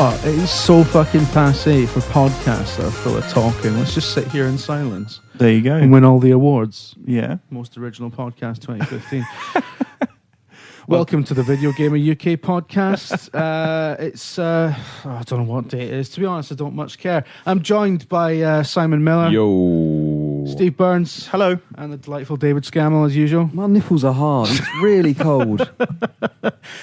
what? It is so fucking passé for podcasts that are full of talking. Let's just sit here in silence. There you go. And win all the awards. Yeah. Most original podcast 2015. Welcome to the Video Gamer UK podcast. I don't know what day it is. To be honest, I don't much care. I'm joined by Simon Miller. Yo. Steve Burns. Hello. And the delightful David Scammell, as usual. My nipples are hard. It's really cold.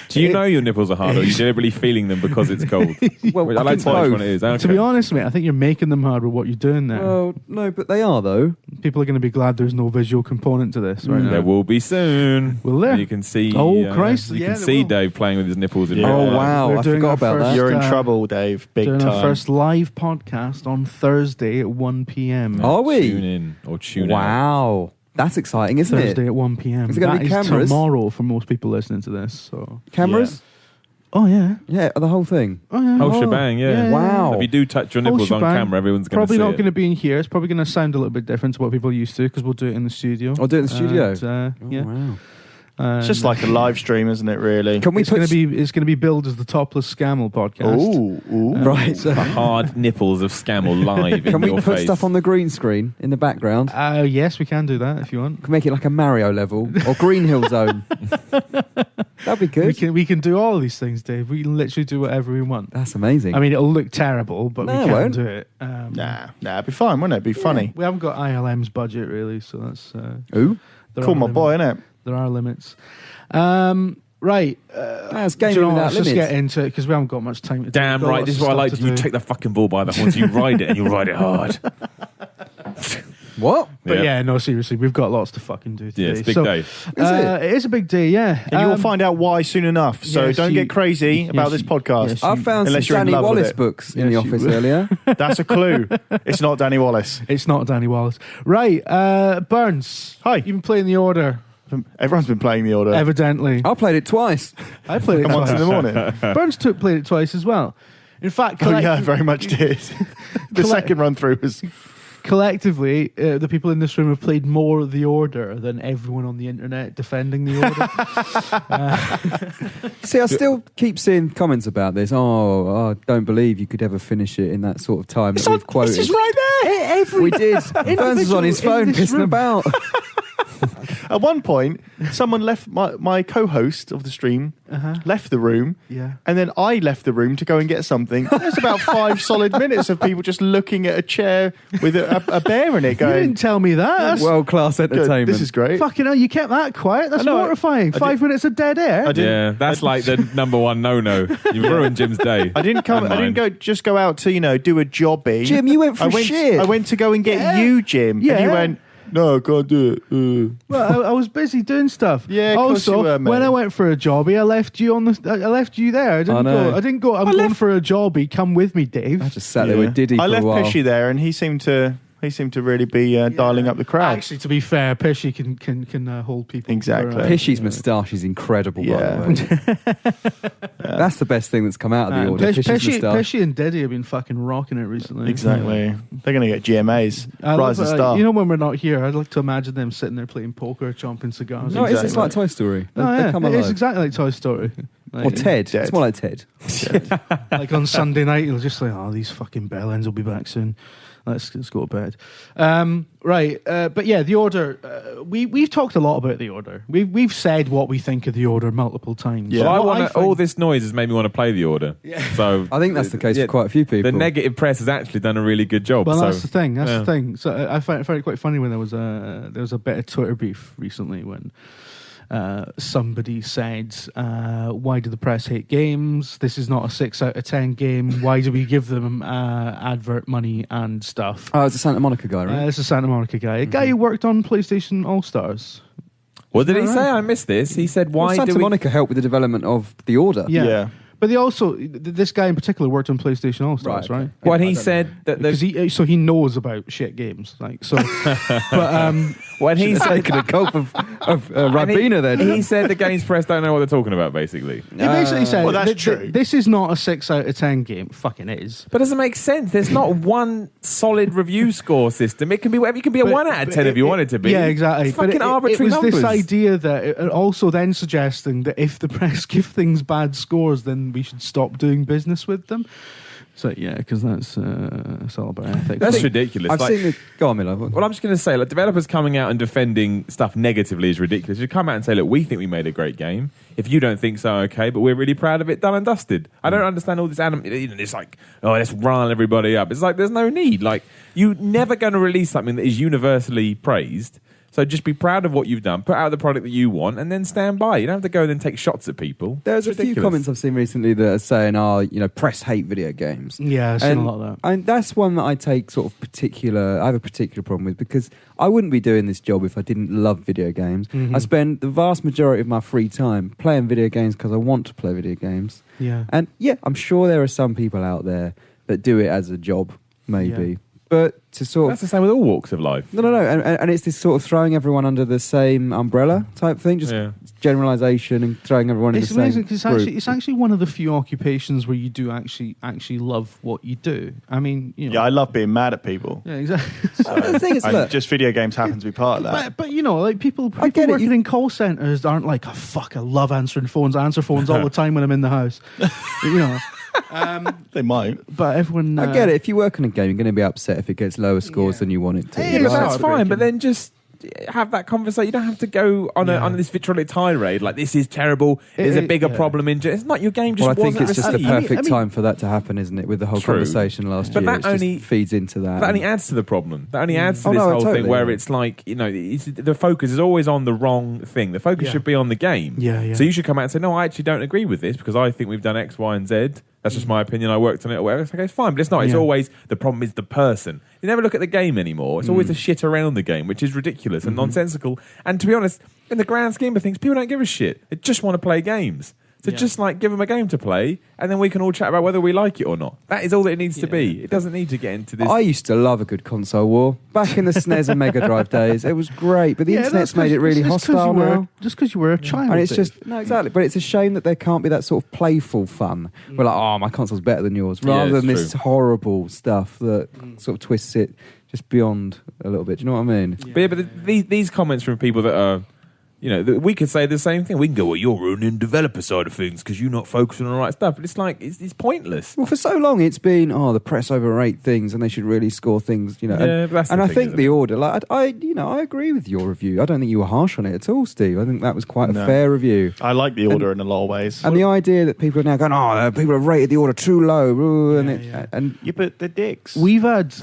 Do you know your nipples are hard, or are you deliberately feeling them because it's cold? Well, I like to know which one it is. To be honest, mate, I think you're making them hard with what you're doing there. Well, no, but they are, though. People are going to be glad there's no visual component to this right now. There will be soon. Will there? You can see. Oh, Christ. You Yeah, can there see will. Dave playing with his nipples. In Yeah. real Oh, life. wow. We're I doing forgot our about first, that. You're in trouble, Dave. Big doing time. our first live podcast on Thursday at 1 p.m. Are we? Tune in or tune out. Wow. That's exciting, isn't Thursday it? at 1 p.m. Is it gonna That be is cameras? tomorrow for most people listening to this. So. Cameras? Oh, yeah. Yeah, the whole thing. Oh, yeah. Whole shebang, yeah. Wow. If you do touch your Whole nipples on shebang. camera, everyone's going to Probably see not it. going to be in here. It's probably going to sound a little bit different to what people are used to because we'll do it in the studio. I'll do it in the studio. And, yeah. Wow. It's just like a live stream, isn't it, really? Can we It's put... going to be billed as the Topless Scammell podcast. Ooh. Right. The hard nipples of Scammell live in Can we your put face. stuff on the green screen in the background? Yes, we can do that if you want. Can make it like a Mario level or Green Hill Zone. That'd be good. We can do all of these things, Dave. We can literally do whatever we want. That's amazing. I mean, it'll look terrible, but No, we it can won't. do it. Nah, it'd be fine, wouldn't it? It'd be funny. We haven't got ILM's budget really, so that's Ooh. there Cool, are my limits. boy, innit? There are limits. Right. That's Do you gaming know what? without Let's just limits. get into it because we haven't got much time. To Damn do. We've got right, lots this is of what I stuff like. to You do. take the fucking bull by the horns, you ride it, and you ride it hard. What? But yeah, no, seriously, we've got lots to fucking do today. Yeah, it's big So, day. Is it? It is a big day, yeah. And you will find out why soon enough. So yes, don't you- get crazy yes, about this you- podcast. yes, I found some Unless you're in Danny love with Wallace it. books in the Yes, you office will. earlier. That's a clue. It's not Danny Wallace. It's not Danny Wallace. Right, Burns. Hi. You've been playing the order, Everyone's been playing the order. evidently. I played it twice. I played it Come on twice. in the morning. Burns played it twice as well. In fact, Oh yeah, very much did. The second run through was collectively, the people in this room have played more of the order than everyone on the internet defending the order. See, I still keep seeing comments about this. Oh, I don't believe you could ever finish it in that sort of time that we've quoted. It's just right there. We did. Burns was on his individual in phone this pissing room. about. At one point, someone left my co-host of the stream left the room, Yeah. and then I left the room to go and get something. There's about 5 solid minutes of people just looking at a chair with a bear in it, You going, didn't tell me that. That's World-class "Good, entertainment. this is great." fucking hell, you kept that quiet. That's I know, mortifying. I 5 minutes of dead air. I did- Yeah, that's like the number one no-no. You've ruined Jim's day. I didn't come. And I didn't mine. go out to do a jobby. Jim, you went for shit. I went to go and get Yeah. you, Jim. Yeah. And you went, "No, I can't do it." Well, I was busy doing stuff. Yeah, of course Also, you were, mate. when I went for a jobby, I left you there. I didn't know. go. I didn't go. I'm going for a jobby. Come with me, Dave. I just sat there with Diddy I for left a while. Pishy there, and he seemed to really be dialing up the crowd. Actually, to be fair, Pishy can hold people. Exactly. for, Pishy's moustache is incredible, Yeah. by the way. That's the best thing that's come out of the order. Pishy's moustache. Pishy and Diddy have been fucking rocking it recently. Exactly. They're going to get GMAs. I Rise love and it. star. You know, when we're not here, I'd like to imagine them sitting there playing poker, chomping cigars. No, it's Exactly. like Toy Story. They, No, they yeah, come it alive. is exactly like Toy Story. Like, Or Ted. Dead. It's more like Ted. Like on Sunday night, you'll just like, oh, these fucking bellends will be back soon. Let's go to bed. Right, but yeah, the order. We've talked a lot about the order. We've said what we think of the order multiple times. Yeah. So I What want find- all this noise has made me want to play the order. Yeah. So I think that's the case yeah, for quite a few people. The negative press has actually done a really good job. Well, so, that's the thing. That's yeah. the thing. So I found it quite funny when there was a bit of Twitter beef recently when somebody said, "Why do the press hate games? This is not a 6 out of 10 game. Why do we give them advert money and stuff?" Oh, it's a Santa Monica guy, right? This is a Santa Monica guy, a guy who worked on PlayStation All Stars. What did he All say? right. I missed this. He said, Well, "Why Santa do we?" Monica helped with the development of the order. Yeah. But they also, this guy in particular worked on PlayStation All Stars, right? When I he don't said that Because he knows about shit games, like so. But when he said Taking a gulp of Ribena then. He said the games press don't know what they're talking about, basically. He basically said, well, that's true. This is not a 6 out of 10 game. Fucking is. But it doesn't make sense. There's not one solid review score system. It can be whatever. You can be a 1 out of 10 if you want it to be. Yeah, exactly. It's fucking arbitrary it was numbers. this idea that it also then suggesting that if the press give things bad scores, then we should stop doing business with them. So yeah, because that's it's all about ethics. That's ridiculous. I've seen it. Go on, Miller. Well, I'm just going to say, like, developers coming out and defending stuff negatively is ridiculous. You come out and say, look, we think we made a great game. If you don't think so, okay, but we're really proud of it, done and dusted. I don't understand all this it's like, oh, let's rile everybody up. It's like, there's no need. Like, you're never going to release something that is universally praised. So just be proud of what you've done, put out the product that you want, and then stand by. You don't have to go and then take shots at people. There's a few comments I've seen recently that are saying, press hate video games. Yeah, I've seen a lot of that. And that's one that I take I have a particular problem with, because I wouldn't be doing this job if I didn't love video games. Mm-hmm. I spend the vast majority of my free time playing video games because I want to play video games. Yeah. And yeah, I'm sure there are some people out there that do it as a job, maybe. Yeah. But to sort That's the same with all walks of life. No. And it's this sort of throwing everyone under the same umbrella type thing, just generalisation and throwing everyone in the same amazing because group. it's actually one of the few occupations where you do actually love what you do. I mean, Yeah, I love being mad at people. Yeah, exactly. The thing is, look, Just video games happen to be part of that. But like people get it. working in call centres aren't like, oh fuck, I love answering phones. I answer phones all the time when I'm in the house. They might. But everyone, I get it. If you work on a game, you're going to be upset if it gets lower scores than you want it to. Yeah, Yeah, but that's Right. fine. But then just have that conversation. You don't have to go on on this vitriolic tirade like this is terrible. There's a bigger problem in it. It's not your game. Just Well, I think wasn't it's just the received. perfect time for that to happen, isn't it? With the whole True. conversation last But year, that it only just feeds into that. That only adds to the problem. That only adds to Oh, this no, whole totally, thing where yeah. it's like, the focus is always on the wrong thing. The focus Yeah. should be on the game. Yeah. So you should come out and say, no, I actually don't agree with this because I think we've done X, Y, and Z. That's just my opinion. I worked on it or whatever. It's like, it's fine, but it's not. It's Yeah. always the problem is the person. You never look at the game anymore. It's always the shit around the game, which is ridiculous and nonsensical. And to be honest, in the grand scheme of things, people don't give a shit. They just want to play games. So just like give them a game to play, and then we can all chat about whether we like it or not. That is all that it needs to be. It doesn't need to get into this. I used to love a good console war back in the SNES and Mega Drive days. It was great, but the internet's made it really hostile now. Just because you were a child. And it's Dave. just, no, exactly. But it's a shame that there can't be that sort of playful fun. We're like, oh, my console's better than yours. Yeah, Rather it's than this true. horrible stuff that sort of twists it just beyond a little bit. Do you know what I mean? But these comments from people that are, we could say the same thing. We can go, well, you're ruining the developer side of things because you're not focusing on the right stuff. But it's like, it's pointless. Well, for so long it's been, the press overrate things and they should really score things, Yeah, but that's the and I thing, think isn't the it? order, like, I agree with your review. I don't think you were harsh on it at all, Steve. I think that was quite a fair review. I like the order in a lot of ways. And the idea that people are now going, people have rated the order too low, and Yeah, but the dicks. We've had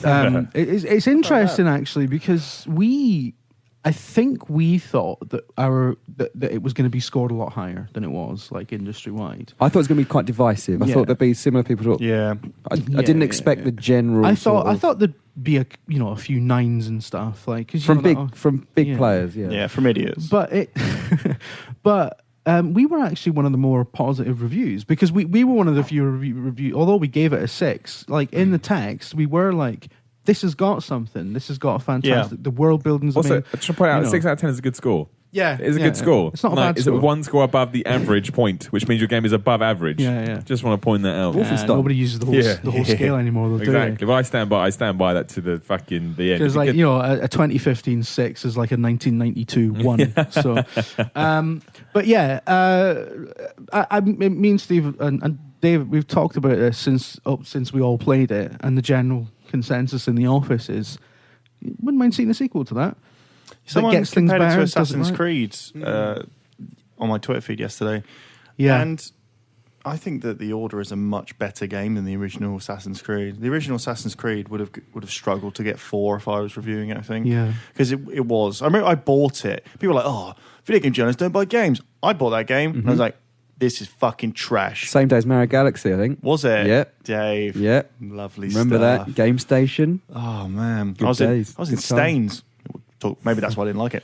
it's interesting actually because I think we thought that that it was going to be scored a lot higher than it was, like industry wide. I thought it was going to be quite divisive. I Yeah. thought there'd be similar people. Yeah. I didn't expect the general. I sort of- thought there'd be a few nines and stuff like 'cause from big Yeah. players. Yeah, from idiots. But we were actually one of the more positive reviews because we were one of the few review. Although we gave it a 6, like in the text, we were like, this has got something. This has got a fantastic. Yeah. The world building's Also, amazing. I should point out, You know. 6 out of 10 is a good score. Yeah, It's a good score. It's not a bad It's score. 1 score above the average point, which means your game is above average. Yeah. Just want to point that out. Nobody uses the whole scale anymore, though, Exactly. Well, I stand by that to the fucking the end. Because, like, a 2015 6 is like a 1992 1. So, but yeah, me and Steve and David, we've talked about this since we all played it, and the general consensus in the office is, wouldn't mind seeing a sequel to that. Someone gets things compared it better, to does it Assassin's right? Creed on my Twitter feed yesterday. Yeah. And I think that the Order is a much better game than the original Assassin's Creed. The original Assassin's Creed would have struggled to get 4 if I was reviewing it, I think. Yeah. Because it was. I remember I bought it. People were like, oh, video game journalists don't buy games. I bought that game and I was like, this is fucking trash. Same day as Mario Galaxy, I think. Was it? Yeah. Dave. Yeah. Lovely Remember stuff. that Game Station? Oh, man. Good I was days. in Good Staines. Maybe that's why I didn't like it.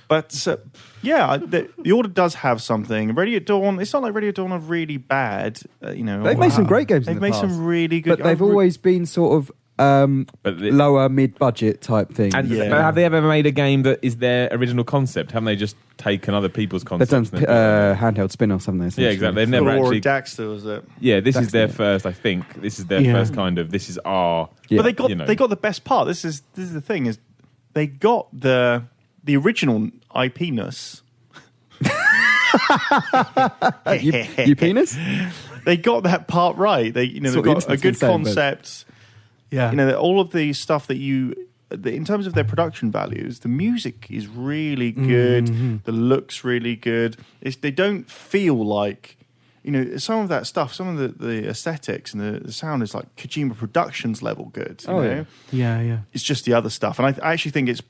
But the Order does have something. Radio Dawn, it's not like Radio Dawn are really bad. They've made some great games in They've the made past. some really good But they've always been sort of lower mid-budget type thing. And but have they ever made a game that is their original concept? Haven't they just taken other people's concepts? They've done handheld spin-offs, haven't they? Yeah, exactly. They've never actually. Daxter, was it? Yeah, this is their first. I think this is their first kind of. This is our. Yeah. But they got the best part. This is the thing is they got the original IP-ness. you penis? They got that part right. They've got a good concept. Yeah, all of the stuff that in terms of their production values, the music is really good. Mm-hmm. The looks really good. They don't feel like, some of that stuff, some of the aesthetics and the sound is like Kojima Productions level good. You know? Yeah. It's just the other stuff. And I actually think it's,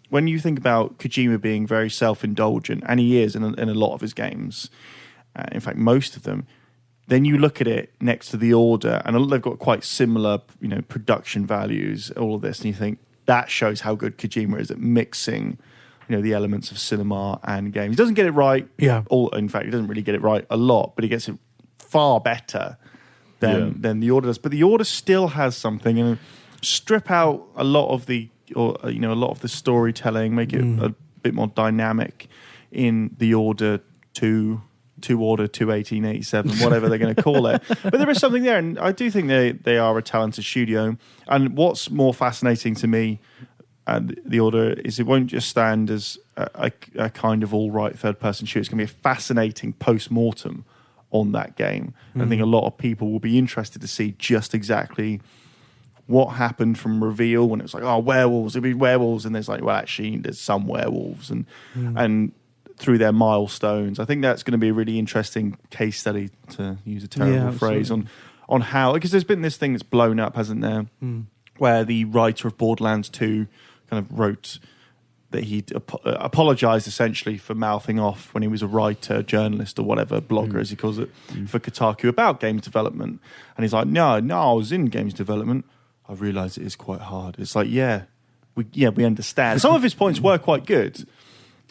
when you think about Kojima being very self-indulgent, and he is in a lot of his games, in fact, most of them, then you look at it next to The Order, and they've got quite similar, production values, all of this, and you think that shows how good Kojima is at mixing, the elements of cinema and games. He doesn't get it right. Yeah. In fact, he doesn't really get it right a lot, but he gets it far better than The Order does. But The Order still has something, and strip out a lot of the storytelling, make it a bit more dynamic in The Order 2. Order 21887, whatever they're going to call it. But there is something there, and I do think they are a talented studio. And what's more fascinating to me, The Order, is it won't just stand as a kind of all-right third-person shooter. It's going to be a fascinating post-mortem on that game. I think a lot of people will be interested to see just exactly what happened from reveal when it was like, oh, werewolves, it'll be werewolves, and there's like, well, actually, there's some werewolves, and through their milestones. I think that's going to be a really interesting case study, to use a terrible phrase, on how, because there's been this thing that's blown up, hasn't there, where the writer of Borderlands 2 kind of wrote that he'd apologised essentially for mouthing off when he was a writer, journalist or whatever, blogger as he calls it, for Kotaku about games development. And he's like, no, I was in games development. I realised it is quite hard. It's like, we understand. Some of his points were quite good.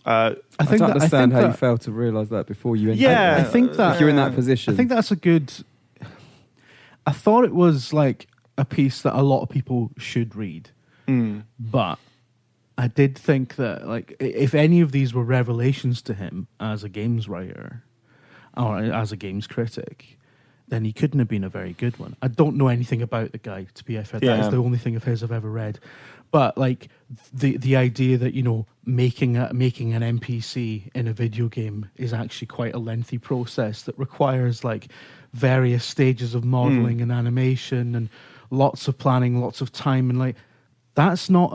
I don't understand how you failed to realise that before you ended I think that if you're in that position. I think that's a good. I thought it was like a piece that a lot of people should read, but I did think that, like, if any of these were revelations to him as a games writer or as a games critic, then he couldn't have been a very good one. I don't know anything about the guy, to be fair. That is the only thing of his I've ever read. But like the idea that, making an NPC in a video game is actually quite a lengthy process that requires like various stages of modeling and animation and lots of planning, lots of time, and like that's not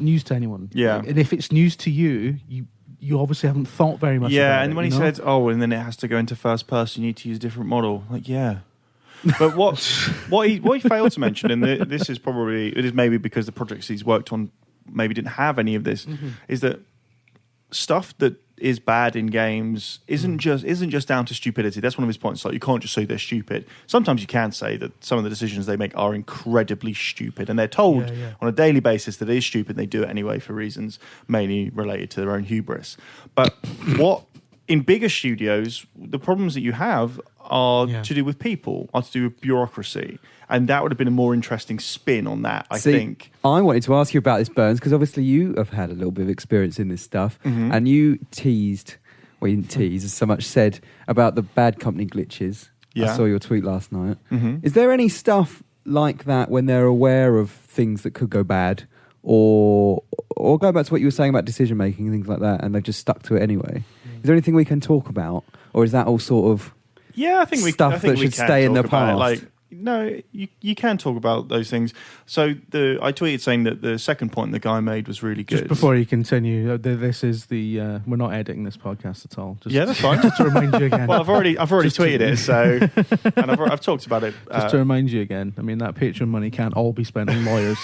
news to anyone. Yeah, like, and if it's news to you, you obviously haven't thought very much. Yeah, about and it, when he said, "Oh, and then it has to go into first person, you need to use a different model," like, yeah. But what he failed to mention, and this is maybe because the projects he's worked on maybe didn't have any of this, is that stuff that is bad in games isn't just down to stupidity. That's one of his points. Like, you can't just say they're stupid. Sometimes you can say that some of the decisions they make are incredibly stupid, and they're told on a daily basis that it is stupid. And they do it anyway for reasons mainly related to their own hubris. But in bigger studios, the problems that you have are to do with people, are to do with bureaucracy. And that would have been a more interesting spin on that, I think. I wanted to ask you about this, Burns, because obviously you have had a little bit of experience in this stuff, and you teased, well, you didn't tease, as so much said, about the Bad Company glitches. Yeah. I saw your tweet last night. Is there any stuff like that when they're aware of things that could go bad, or go back to what you were saying about decision making and things like that, and they've just stuck to it anyway? Is there anything we can talk about, or is that all sort of stuff that should stay in the past? Like, no, you can talk about those things. So I tweeted saying that the second point the guy made was really good. Just before you continue, this is the we're not editing this podcast at all. Just, that's fine. Just to remind you again. Well, I've already tweeted it, so and I've talked about it. Just to remind you again. I mean, that Patreon money can't all be spent on lawyers.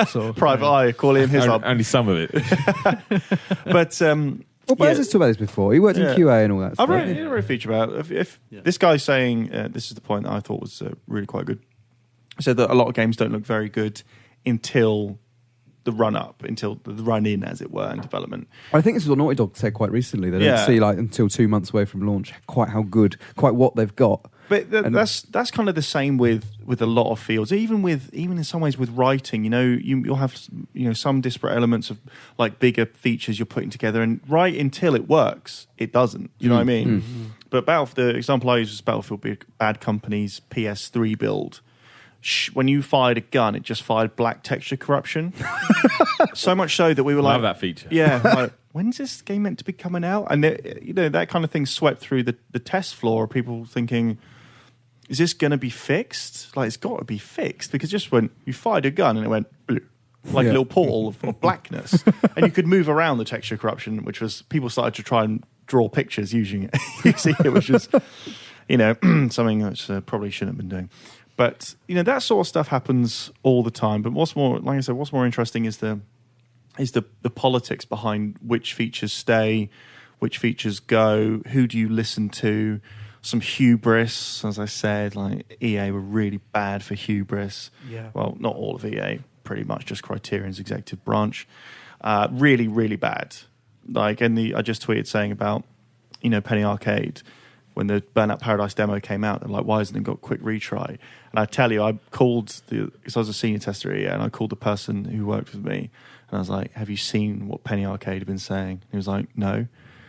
So private eye, call him his up. Only some of it. But well, Burns has talked about this before. He worked in QA and all that stuff. I wrote a feature about it. If this guy's saying, this is the point that I thought was really quite good. He said that a lot of games don't look very good until run up until the run in, as it were, in development. I think this is what Naughty Dog said quite recently. They don't see like until 2 months away from launch quite what they've got. But that's kind of the same with a lot of fields. Even in some ways with writing, you'll have some disparate elements of like bigger features you're putting together, and right until it works, it doesn't. You know what I mean? Mm-hmm. But the example I use was Battlefield Bad Company's PS3 build. When you fired a gun, it just fired black texture corruption. So much so that we were love that feature. Yeah, like, when's this game meant to be coming out? And that kind of thing swept through the test floor. People thinking, is this going to be fixed? Like, it's got to be fixed, because just when you fired a gun and it went blue, like a little portal of blackness, and you could move around the texture corruption, which was people started to try and draw pictures using it. You see, it was just something which probably shouldn't have been doing. But that sort of stuff happens all the time. But what's more interesting is the politics behind which features stay, which features go, who do you listen to. Some hubris, as I said, like EA were really bad for hubris. Yeah. Well, not all of EA, pretty much just Criterion's executive branch. Really, really bad. Like, I just tweeted saying about, Penny Arcade, when the Burnout Paradise demo came out, and like, why hasn't it got quick retry? And I tell you, I called because I was a senior tester at EA, and I called the person who worked with me, and I was like, have you seen what Penny Arcade had been saying? And he was like, no.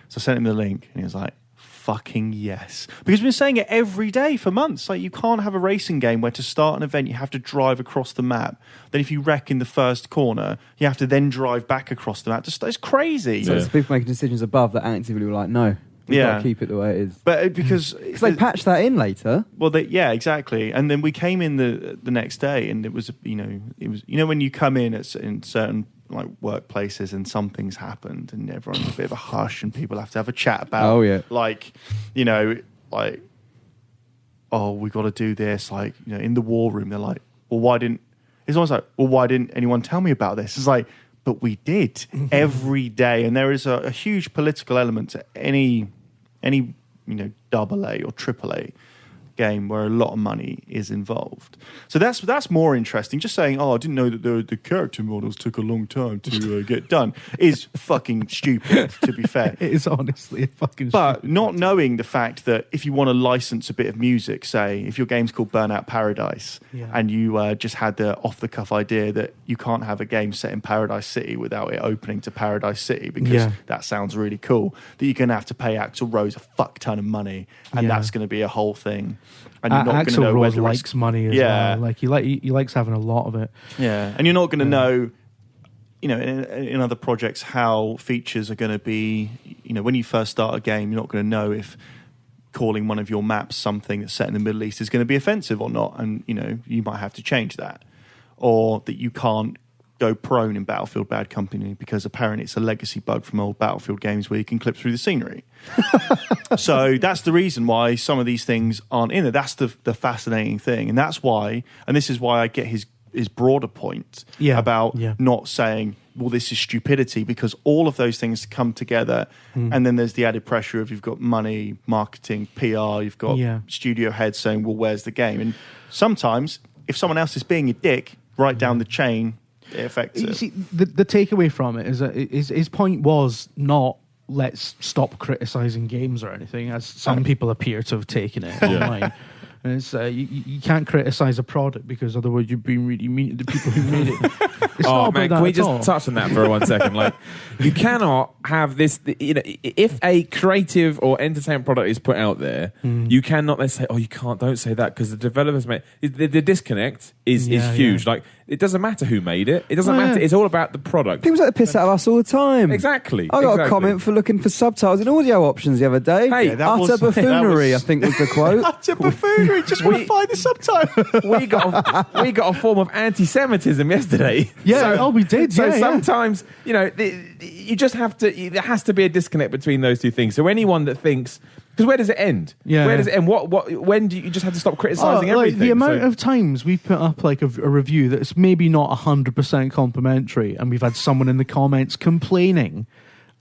So I sent him the link, and he was like, fucking yes. Because we've been saying it every day for months. Like, you can't have a racing game where to start an event you have to drive across the map. Then if you wreck in the first corner, you have to then drive back across the map. It's crazy. So it's people making decisions above that actively were like, no, we've got to keep it the way it is. But because they patched that in later. Well, exactly. And then we came in the next day, and it was when you come in in certain like workplaces and something's happened and everyone's a bit of a hush and people have to have a chat about we got to do this, like, in the war room they're like, well, why didn't anyone tell me about this? It's like, but we did every day. And there is a huge political element to any AA or AAA game where a lot of money is involved. So that's more interesting. Just saying, I didn't know that the character models took a long time to get done is fucking stupid, to be fair. It is honestly fucking But stupid. not knowing the fact that if you want to license a bit of music, say, if your game's called Burnout Paradise, and you just had the off-the-cuff idea that you can't have a game set in Paradise City without it opening to Paradise City because that sounds really cool, that you're going to have to pay Axl Rose a fuck ton of money, and that's going to be a whole thing. And you're not going to know Rose likes money as well. Like he likes having a lot of it. Yeah, and you're not going to know, in other projects how features are going to be. When you first start a game, you're not going to know if calling one of your maps something that's set in the Middle East is going to be offensive or not, and you might have to change that, or that you can't go prone in Battlefield Bad Company because apparently it's a legacy bug from old Battlefield games where you can clip through the scenery. So that's the reason why some of these things aren't in there. That's the fascinating thing, and that's why, and this is why I get his broader point about not saying, well, this is stupidity, because all of those things come together, and then there's the added pressure of you've got money, marketing, PR, you've got studio heads saying, well, where's the game? And sometimes if someone else is being a dick right down the chain, it affects it. See, the takeaway from it is that his point was not, let's stop criticizing games or anything, as some people appear to have taken it online. And it's you can't criticize a product because otherwise you're being really mean to the people who made it. It's not man, can we just touch on that for 1 second? Like, you cannot have this. If a creative or entertainment product is put out there, you cannot then say, you can't. Don't say that because the developers made the disconnect is huge. Like, it doesn't matter who made it. It doesn't matter. It's all about the product. People take the piss out of us all the time. Exactly. I got a comment for looking for subtitles in audio options the other day. Hey, utter buffoonery, I think was the quote. Utter buffoonery. Just want to find the subtitle. we got a form of anti-Semitism yesterday. Yeah, we did. So sometimes, you just have to. There has to be a disconnect between those two things. So anyone that thinks, because where does it end? Yeah. Where does it end? When do you just have to stop criticizing everything? The amount of times we've put up like a review that's maybe not 100% complimentary, and we've had someone in the comments complaining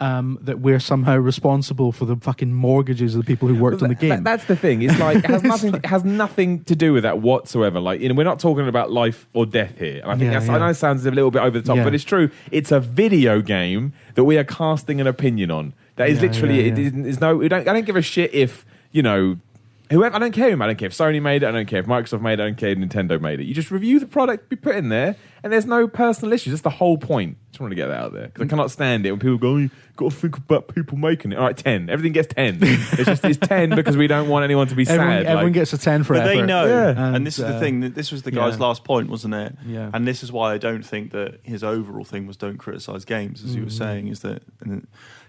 that we're somehow responsible for the fucking mortgages of the people who worked on the game. That's the thing. It's like it has nothing to do with that whatsoever. Like, we're not talking about life or death here. And I think I know it sounds a little bit over the top, but it's true. It's a video game that we are casting an opinion on. That is literally it. Is no. I don't give a shit if whoever. I don't care. I don't care if Sony made it. I don't care if Microsoft made it. I don't care if Nintendo made it. You just review the product we put in there, and there's no personal issues. That's the whole point. Just want to get that out there because I cannot stand it when people go, "You got to think about people making it." All right, 10. Everything gets 10. It's 10 because we don't want anyone to be sad. Everyone gets a 10 for but effort. they know, and this is the thing. This was the guy's last point, wasn't it? Yeah. And this is why I don't think that his overall thing was don't criticize games, as he was saying. Is that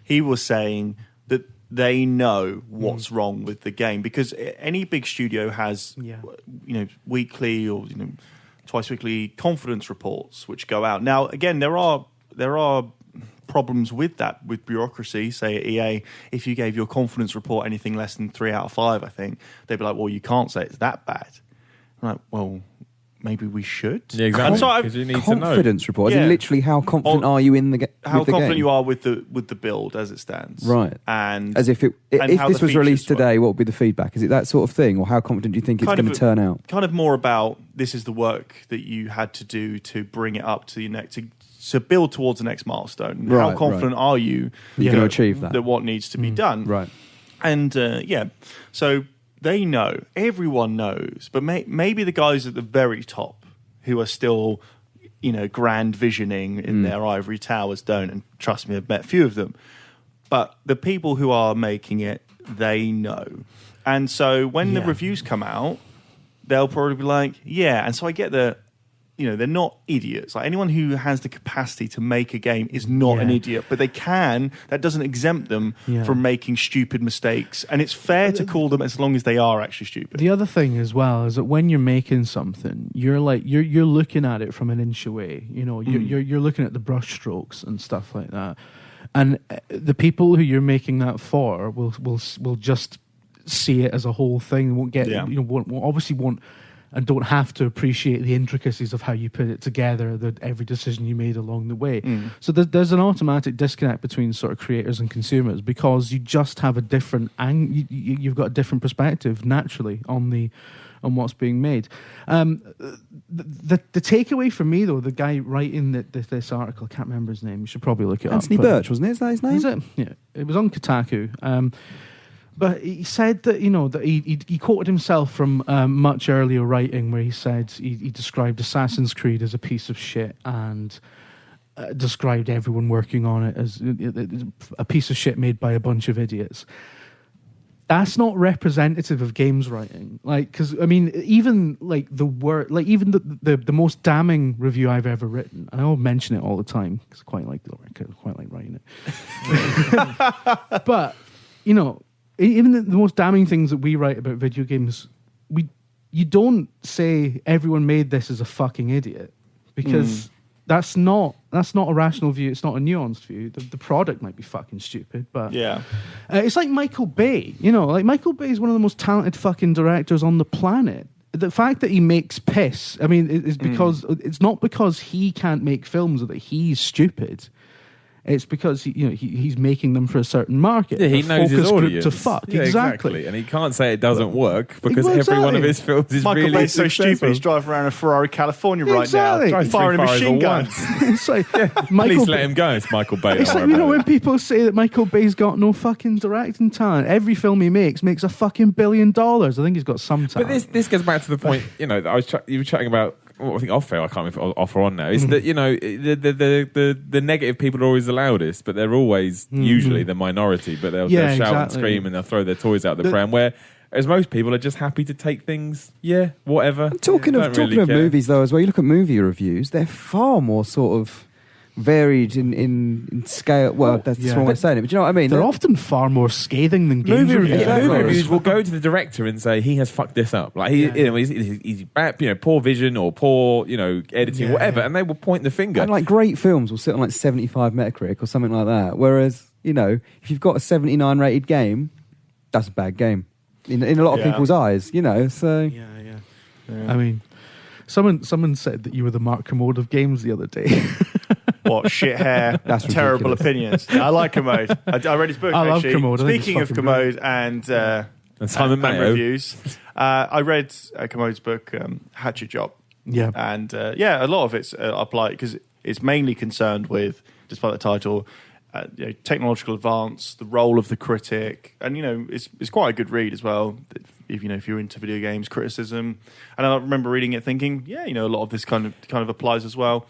he was saying that they know what's wrong with the game because any big studio has, weekly or twice weekly confidence reports which go out. Now, again, there are problems with that, with bureaucracy. Say at EA, if you gave your confidence report anything less than 3 out of 5, I think they'd be like, "Well, you can't say it's that bad." I'm like, well, maybe we should. Yeah, exactly. Because you need confidence report. Yeah. Literally, how confident are you in the game? How confident you are with the build as it stands, right? And as if this was released today, what would be the feedback? Is it that sort of thing, or how confident do you think it's going to turn out? Kind of more about this is the work that you had to do to bring it up to the next to build towards the next milestone. Right, how confident are you? You're going to achieve that. That what needs to be done, right? And so. They know, everyone knows, but maybe the guys at the very top who are still, grand visioning in their ivory towers don't, and trust me, I've met a few of them. But the people who are making it, they know. And so when the reviews come out, they'll probably be like, yeah. And so I get the, they're not idiots. Like anyone who has the capacity to make a game is not an idiot, but they can. That doesn't exempt them from making stupid mistakes, and it's fair to call them as long as they are actually stupid. The other thing as well is that when you're making something, you're looking at it from an inch away. You're looking at the brush strokes and stuff like that, and the people who you're making that for will just see it as a whole thing. Won't get won't and don't have to appreciate the intricacies of how you put it together, every decision you made along the way. So there's an automatic disconnect between sort of creators and consumers because you just have a different you've got a different perspective naturally on what's being made. The takeaway for me though, the guy writing this article, I can't remember his name. You should probably look it up. Anthony Birch, wasn't it? Is that his name? Is it? Yeah, it was on Kotaku. But he said that, that he quoted himself from much earlier writing where he said he described Assassin's Creed as a piece of shit and described everyone working on it as a piece of shit made by a bunch of idiots. That's not representative of games writing. Because, even the word, even the most damning review I've ever written, and I'll mention it all the time because I quite like writing it. But, even the most damning things that we write about video games, you don't say everyone made this as a fucking idiot because that's not a rational view. It's not a nuanced view. The product might be fucking stupid, but it's like Michael Bay. Michael Bay is one of the most talented fucking directors on the planet. The fact that he makes piss, is because it's not because he can't make films or that he's stupid. It's because he's making them for a certain market. Yeah, he knows his audience. To fuck. Yeah, exactly. And he can't say it doesn't work because every one of his films is Michael really Bay's so stupid. He's driving around a Ferrari California right now, firing a machine gun. It's like, please let him go. It's Michael Bay. It's like, when people say that Michael Bay's got no fucking directing talent, every film he makes a fucking $1 billion. I think he's got some talent. But this goes back to the point, that you were chatting about. I think off air, I can't remember if offer on now. Is that the negative people are always the loudest, but they're always usually the minority. But they'll shout and scream and they'll throw their toys out the pram. Whereas most people are just happy to take things, whatever. Talking of movies though, as well, you look at movie reviews, they're far more sort of varied in scale. Well, that's the wrong way of saying it, but you know what I mean? They're often far more scathing than games reviews. Movie reviews will go to the director and say he has fucked this up. Like he's bad, poor vision or poor, editing, whatever, and they will point the finger. And great films will sit on 75 Metacritic or something like that. Whereas, if you've got a 79 rated game, that's a bad game in a lot of people's eyes. So someone said that you were the Mark Kermode of games the other day. what shit hair, That's terrible ridiculous. opinions. I like Commode. I read his book. I love actually. Commode. I think Speaking it's of fucking Commode and Simon and Mayo. reviews, I read Commode's book, Hatchet Job. Yeah. And a lot of it's applied because it's mainly concerned with, despite the title, technological advance, the role of the critic, and it's quite a good read as well. If you're into video games criticism, and I remember reading it thinking, a lot of this kind of applies as well.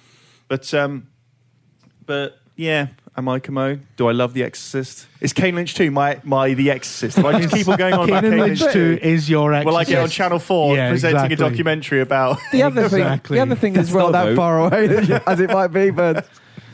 But yeah, am I Commode? Do I love The Exorcist? Is Kane Lynch 2 my The Exorcist? If I just keep on going on about Kane Kane Lynch Lynch 2 2, is your Exorcist. will I get on Channel 4 presenting exactly. a documentary about... The other Exactly. thing as That's well, not that though. far away as it might be, but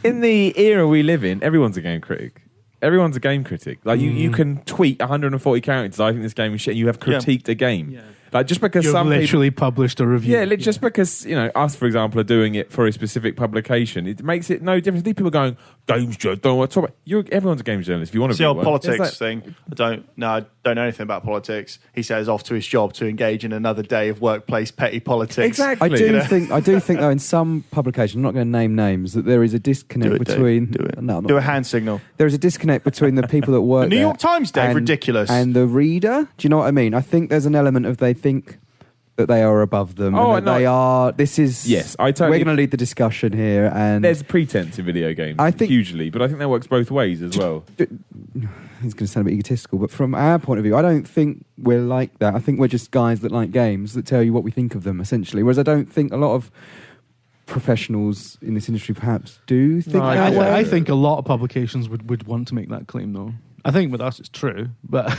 In the era we live in, everyone's a game critic. Everyone's a game critic. Like you can tweet 140 characters. I think this game is shit. And you have critiqued a game. Yeah. Like just because You've some people, literally published a review. just because us, for example, are doing it for a specific publication, it makes it no difference. These people are going games journalist. Don't want to talk about. Everyone's a games journalist. If you want to It's the be old one. politics It's thing. I don't know anything about politics. He says off to his job to engage in another day of workplace petty politics. Exactly. I do think though in some publications, I'm not going to name names, that there is a disconnect Do it, Dave. between. Do it. No, I'm not. Do a hand signal. There is a disconnect between the people that work. The New there York Times, Dave, and- ridiculous. And the reader. Do you know what I mean? I think there's an element of they think that they are above them. Oh, and that no. they are. This is. Yes, I totally- We're going to lead the discussion here, and There's pretense in video games, I think- hugely, but I think that works both ways as well. He's going to sound a bit egotistical, but from our point of view, I don't think we're like that. I think we're just guys that like games that tell you what we think of them, essentially. Whereas I don't think a lot of professionals in this industry perhaps do think No, that way. I think a lot of publications would want to make that claim, though. I think with us it's true, but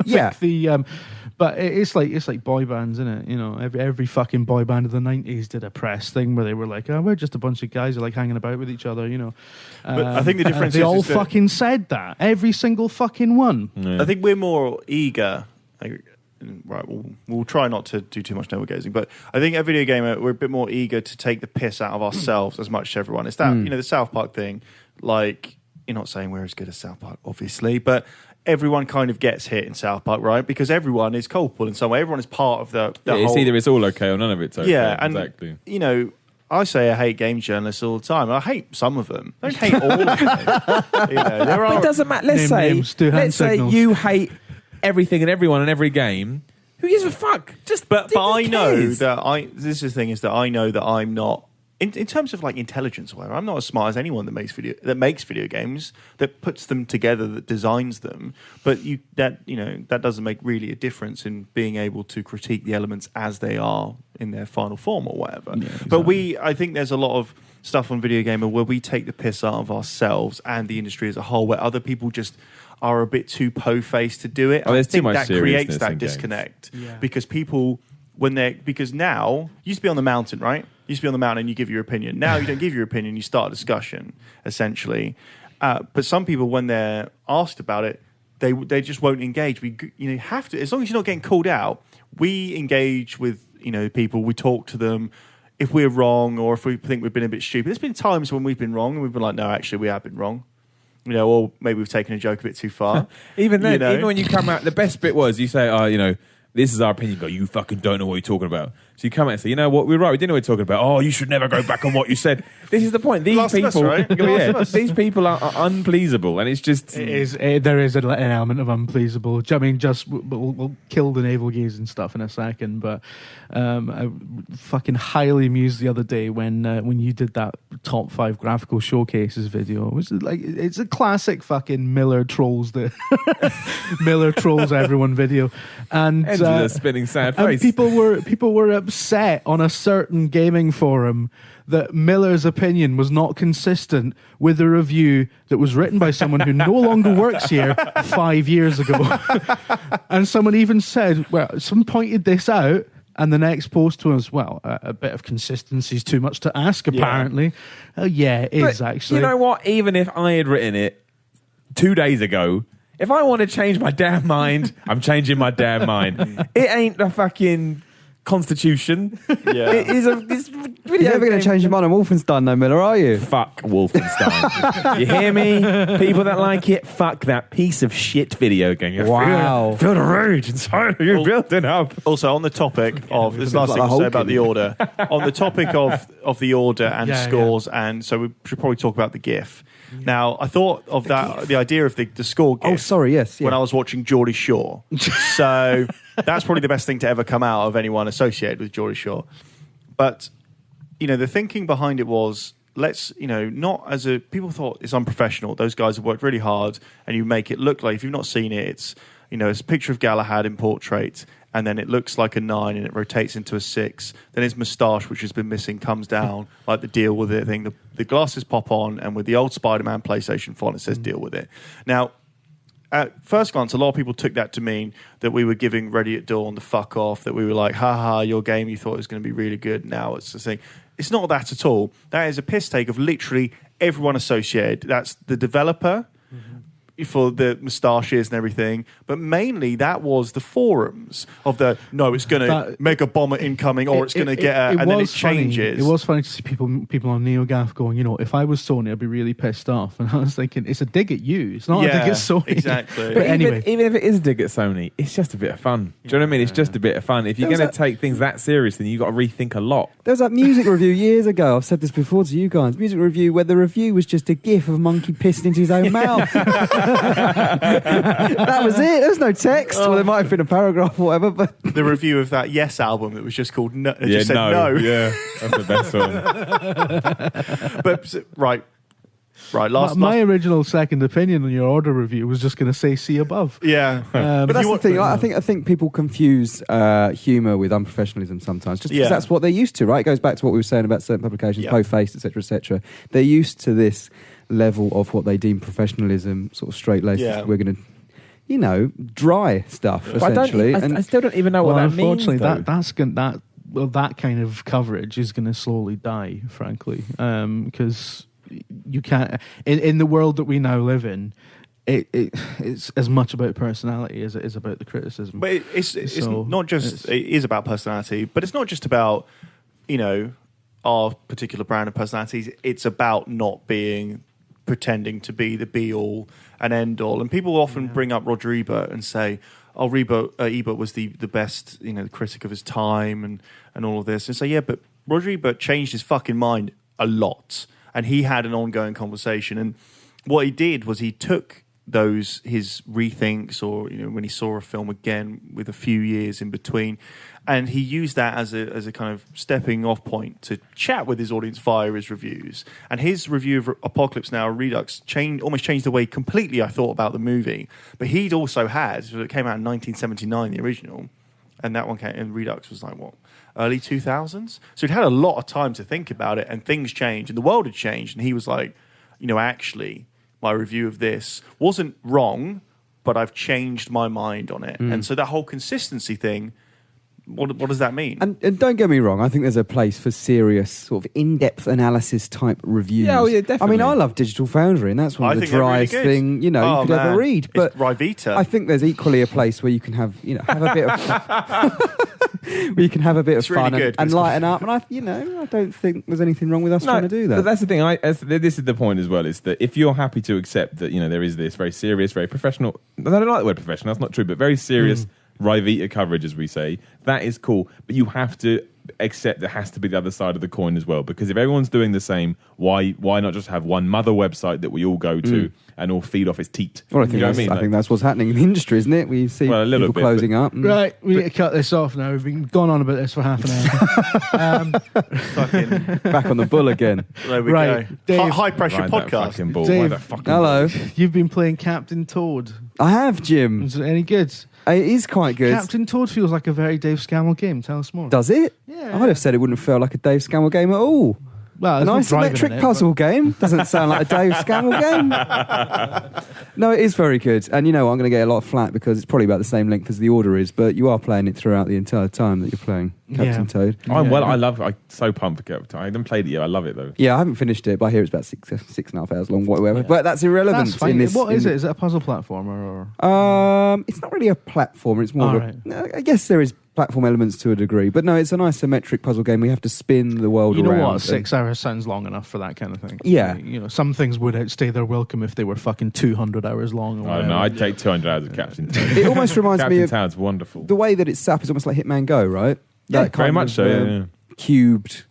I think but it's like boy bands, isn't it? Every fucking boy band of the 90s did a press thing where they were like, we're just a bunch of guys who like hanging about with each other, But I think the difference they is all that- fucking said that. Every single fucking one. Yeah. I think we're more eager. Right, we'll try not to do too much navel gazing, but I think at Video Gamer we're a bit more eager to take the piss out of ourselves as much as everyone. It's that the South Park thing. Like, you're not saying we're as good as South Park, obviously, but everyone kind of gets hit in South Park, right? Because everyone is culpable in some way. Everyone is part of the It's whole. either it's all okay or none of it's okay. Yeah, and exactly. I say I hate game journalists all the time. I hate some of them. I don't hate all of them. There But are. it doesn't matter. Let's names, do hand let's say signals. you hate everything and everyone in every game. Who gives a fuck? But who I know cares? that this is the thing, is that I know that I'm not in terms of like intelligence or whatever, I'm not as smart as anyone that makes video games, that puts them together, that designs them. But that doesn't make really a difference in being able to critique the elements as they are in their final form or whatever. Yeah, exactly. But I think there's a lot of stuff on Video Gamer where we take the piss out of ourselves and the industry as a whole, where other people just are a bit too po-faced to do it. Oh, there's I think too much that creates seriousness that in games. disconnect. Yeah. Because people, because now, you used to be on the mountain, right? You used to be on the mountain and you give your opinion. Now you don't give your opinion, you start a discussion, essentially. But some people, when they're asked about it, they just won't engage. We have to, as long as you're not getting called out, we engage with people, we talk to them. If we're wrong or if we think we've been a bit stupid, there's been times when we've been wrong and we've been like, no, actually we have been wrong. Or maybe we've taken a joke a bit too far. Even then, even when you come out, the best bit was you say, this is our opinion. You go, you fucking don't know what you're talking about. So you come out and say, you know what, we're right, we didn't know what you're talking about. Oh, you should never go back on what you said. This is the point. These Last of Us, people, right? Last of Us. these people are unpleasable, and it's just There is an element of unpleasable. I mean, we'll kill the navel gaze and stuff in a second, but I fucking highly amused the other day when you did that top 5 graphical showcases video. It was like, it's a classic fucking Miller trolls everyone video, and ends with a spinning sad and face. people were upset on a certain gaming forum that Miller's opinion was not consistent with a review that was written by someone who no longer works here 5 years ago. And someone even said, someone pointed this out, and the next post was, a bit of consistency is too much to ask, apparently. Oh, yeah, it is, But actually. you know what? Even if I had written it 2 days ago, if I want to change my damn mind, I'm changing my damn mind. It ain't the fucking Constitution. Yeah. It's You're never going to change your mind on Wolfenstein, though, Miller, are you? Fuck Wolfenstein. You hear me? People that like it, fuck that piece of shit video game. You Wow. Feel the rage inside of you building up. Also, on the topic of this last thing to say about the order, on the topic of the order and scores, and so we should probably talk about the GIF. Now, I thought of the idea of the score GIF. Oh, sorry, yes. Yeah. When I was watching Geordie Shore. So that's probably the best thing to ever come out of anyone associated with Geordie Shore. But, the thinking behind it was, people thought it's unprofessional. Those guys have worked really hard, and you make it look like, if you've not seen it, it's a picture of Galahad in portrait, and then it looks like a 9 and it rotates into a 6. Then his moustache, which has been missing, comes down like the deal with it thing. The glasses pop on, and with the old Spider-Man PlayStation font, it says deal with it. Now, at first glance, a lot of people took that to mean that we were giving Ready at Dawn the fuck off, that we were like, haha, your game you thought was going to be really good, now it's the thing. It's not that at all. That is a piss take of literally everyone associated. That's the developer, for the moustaches and everything, but mainly that was the forums of it's going to make a bomber incoming, or it's going to get and then it changes. It was funny to see people on NeoGAF going, if I was Sony, I'd be really pissed off. And I was thinking, it's a dig at you. It's not a dig at Sony. Exactly. But anyway, even if it is a dig at Sony, it's just a bit of fun. Do you know what I mean? It's just a bit of fun. If you're going to take things that serious, then you've got to rethink a lot. There was that music review years ago. I've said this before to you guys. Music review where the review was just a gif of a monkey pissing into his own mouth. That was it. There was no text. Well, there might have been a paragraph or whatever, but the review of that Yes album that was just called No. It Yeah, just said no. Yeah, that's the best one. But right. My original second opinion on your order review was just going to say see above. Yeah, but that's the thing. I think people confuse humour with unprofessionalism sometimes, just because that's what they're used to, right? It goes back to what we were saying about certain publications, Po-Faced, etc., etc. They're used to this level of what they deem professionalism, sort of straight-laced. Yeah. We're going to, dry stuff essentially. I still don't even know what that means. Unfortunately, that kind of coverage is going to slowly die, frankly, because you can't. In the world that we now live in, it's as much about personality as it is about the criticism. But it's not just. It is about personality, but it's not just about our particular brand of personalities. It's about not pretending to be the be-all and end-all. And people often bring up Roger Ebert and say, Ebert was the best, the critic of his time and all of this. And say, but Roger Ebert changed his fucking mind a lot. And he had an ongoing conversation. And what he did was he took his rethinks, or when he saw a film again with a few years in between, and he used that as a kind of stepping off point to chat with his audience via his reviews. And his review of Apocalypse Now Redux almost changed the way completely I thought about the movie. But he'd also had, so it came out in 1979, the original, and that one came, and Redux was like, early 2000s? So he'd had a lot of time to think about it, and things changed, and the world had changed, and he was like, actually, my review of this wasn't wrong, but I've changed my mind on it. And so that whole consistency thing, what does that mean? And don't get me wrong, I think there's a place for serious, sort of in-depth analysis type reviews. Yeah, definitely. I mean, I love Digital Foundry, and that's one of the driest thing you could ever read. But Ryvita. I think there's equally a place where you can have a bit of where you can have a bit of fun and lighten up. And I don't think there's anything wrong with us trying to do that. But that's the thing. This is the point as well. Is that if you're happy to accept that there is this very serious, very professional. I don't like the word professional. That's not true. But very serious. Ryvita coverage, as we say, that is cool, but you have to accept there has to be the other side of the coin as well, because if everyone's doing the same, why not just have one mother website that we all go to and all feed off its teat? Well, I think that's what's happening in the industry, isn't it? We see people closing up. Right, we need to cut this off now. We've been going on about this for half an hour. Fucking back on the bull again. There we go. Dave, high pressure podcast. Dave, hello. You've been playing Captain Toad. I have, Jim. Is it any good? It is quite good. Captain Toad feels like a very Dave Scammell game. Tell us more. Does it? Yeah. I'd have said it wouldn't feel like a Dave Scammell game at all. Well, an isometric puzzle game doesn't sound like a Dave Scammell game. No, it is very good. And I'm going to get a lot of flack because it's probably about the same length as the order is, but you are playing it throughout the entire time that you're playing Captain Toad. I'm so pumped for Captain Toad. I haven't played it yet. I love it though. Yeah, I haven't finished it, but I hear it's about 6.5 hours long, whatever. Yeah. But that's irrelevant. That's fine. What is it? Is it a puzzle platformer or? It's not really a platformer. It's more I guess there is platform elements to a degree. But no, it's an isometric puzzle game. We have to spin the world around. You know what? 6 hours sounds long enough for that kind of thing. Yeah. You know, some things would outstay their welcome if they were fucking 200 hours long. I don't know. I'd take 200 hours of Captain Toad. It almost reminds me Captain of Toad's wonderful. the way that it's set up is almost like Hitman Go, right? Yeah, That very kind much of, so. Yeah. cubed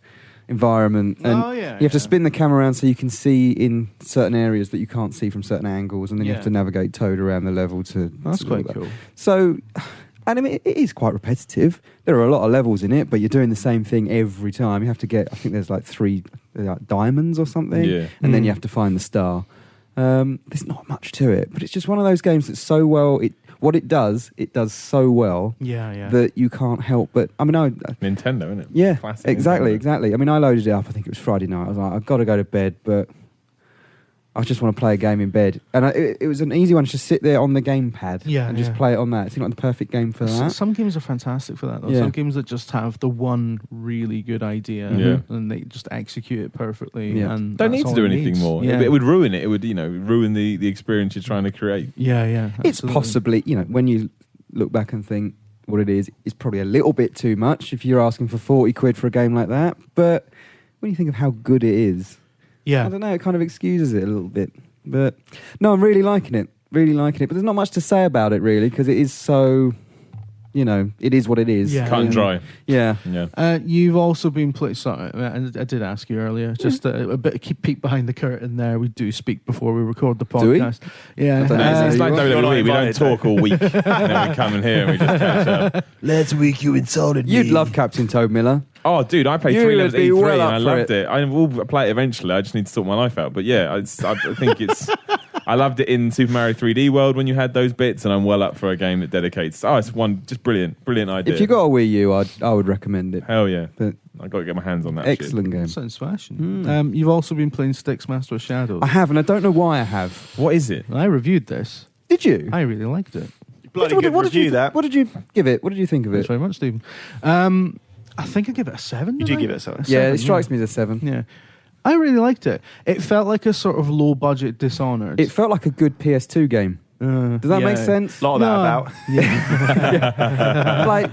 environment, and you have to spin the camera around so you can see in certain areas that you can't see from certain angles, and then you have to navigate Toad around the level to. That's quite cool. So, and I mean, it is quite repetitive. There are a lot of levels in it, but you're doing the same thing every time. You have to get, I think there's like 3 diamonds or something, and then you have to find the star. There's not much to it, but it's just one of those games that's so well. What it does so well that you can't help but... I mean, Nintendo, isn't it? Yeah, Classic exactly. Nintendo. I mean, I loaded it up. I think it was Friday night. I was like, I've got to go to bed, but I just want to play a game in bed. And it was an easy one to just sit there on the gamepad and just play it on that. It seemed like the perfect game for that. Some games are fantastic for that, though. Some games that just have the one really good idea and they just execute it perfectly. Yeah. And don't need to do anything more. Yeah. It would ruin it. It would, ruin the experience you're trying to create. Yeah. It's possibly, when you look back and think what it is, it's probably a little bit too much if you're asking for 40 quid for a game like that. But when you think of how good it is, I don't know, it kind of excuses it a little bit. But no, I'm really liking it. But there's not much to say about it, really, because it is so, it is what it is. Cut and dry. Yeah. You've also been playing... Sorry, I did ask you earlier, just a bit of peek behind the curtain there. We do speak before we record the podcast. Do we? Yeah. It's like WWE. We don't talk all week. And then we come in here and we just catch up. Last week you insulted me. You'd love Captain Toad, Miller. Oh, dude, I played You 3 would levels be E3 well and up I for loved it. I will play it eventually. I just need to sort my life out. But yeah, I think it's... I loved it in Super Mario 3D World when you had those bits, and I'm well up for a game that dedicates... Oh, it's just brilliant idea. If you got a Wii U, I would recommend it. Hell yeah. But I got to get my hands on that excellent game. Sounds smashing. You've also been playing Styx Master of Shadows. I have, and I don't know why I have. What is it? I reviewed this. Did you? I really liked it. Bloody good review, that. What did you give it? What did you think of Thanks it? very much, Stephen. I think I give it a 7. You do give it a 7. Yeah, it strikes me as a 7. Yeah. I really liked it. It felt like a sort of low-budget Dishonored. It felt like a good PS2 game. Does that make sense? A lot of that about. Like,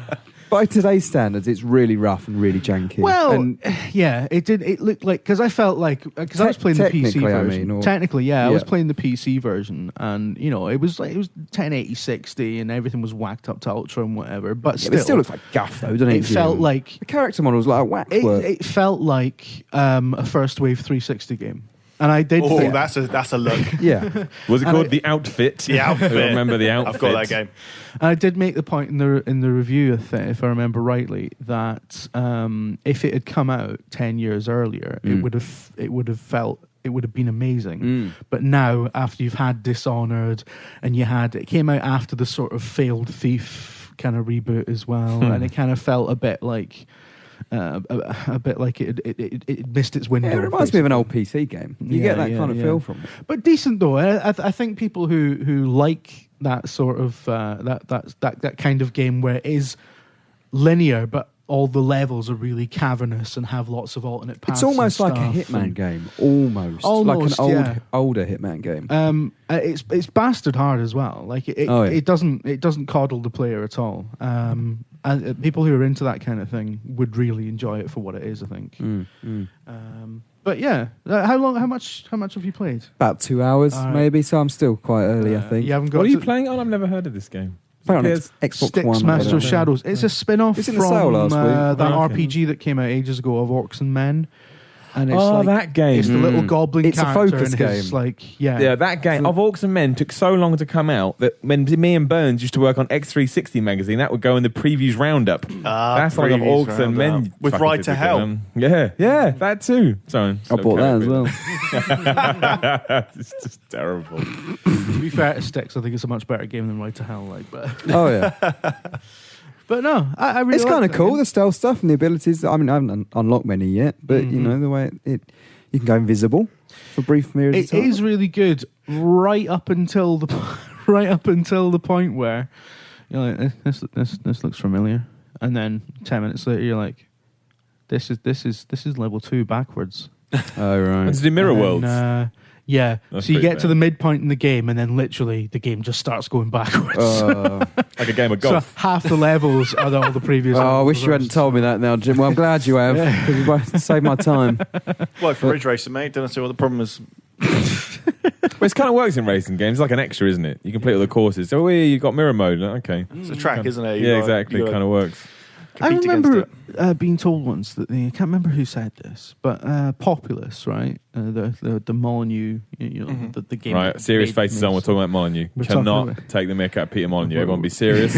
by today's standards, it's really rough and really janky. Well, and yeah, it did. It looked like, because I felt like, because I was playing the PC version. Technically, I was playing the PC version, and it was 1080 60, and everything was whacked up to ultra and whatever. But still, it still looks like guff, though, doesn't it? It felt like the character model was like waxwork. It felt like a first wave 360 game. And I did. Oh, that's a look. Yeah. Was it called The Outfit? The Outfit. I remember The Outfit. I've got that game. And I did make the point in the review, if I remember rightly, that if it had come out 10 years earlier, it would have been amazing. But now, after you've had Dishonored, and it came out after the sort of failed Thief kind of reboot as well, and it kind of felt a bit like it missed its window. Yeah, it reminds me of an old PC game. You get that kind of feel from it. But decent though. I think people who like that sort of that kind of game where it is linear, but all the levels are really cavernous and have lots of alternate paths. It's almost like a stuff Hitman game, almost like an older Hitman game. It's bastard hard as well. Like it doesn't coddle the player at all. And people who are into that kind of thing would really enjoy it for what it is, I think. But yeah, how much have you played? About 2 hours, maybe. So I'm still quite early, I think. You haven't got. What are you playing on? I've never heard of this game. Xbox Styx One. Master of Shadows. It's a spin-off It's in from the sale last week. that RPG that came out ages ago of Orcs and Men. And it's that game. It's the little goblin It's a character. focus and his, game. Yeah, that game of Orcs and Men took so long to come out that when me and Burns used to work on X360 magazine, that would go in the previews roundup. That's like of Orcs and Men with Ride to Hell. Yeah, that too. Sorry, I bought that as well. It's just terrible. To be fair to Styx, I think it's a much better game than Ride to Hell. Oh yeah. But no, I really. It's kind of cool, the stealth stuff and the abilities. I mean, I haven't unlocked many yet, but the way you can go invisible for brief periods of time. It is really good right up until the point where you're like, this looks familiar, and then 10 minutes later you're like, this is level 2 backwards. Oh right. It's the Mirror Worlds. Yeah. That's So you pretty get to bad. the midpoint in the game, and then literally the game just starts going backwards. Like a game of golf. So half the levels are all the previous. I levels wish you hadn't reversed. told me that now, Jim. Well, I'm glad you have, because it saved my time. Work for Ridge Racer, mate. Don't see what the problem is. Well, it kind of works in racing games. It's like an extra, isn't it? You complete all the courses. So, you've got mirror mode. Okay. It's a track, isn't it? Yeah, exactly. It kind of works. I compete against remember being told once that I can't remember who said this, but Populous, right? The Molyneux, the game. Right, serious faces on. We're talking about Molyneux. We're talking Cannot about- take the mick out of Peter Molyneux. Everyone be serious.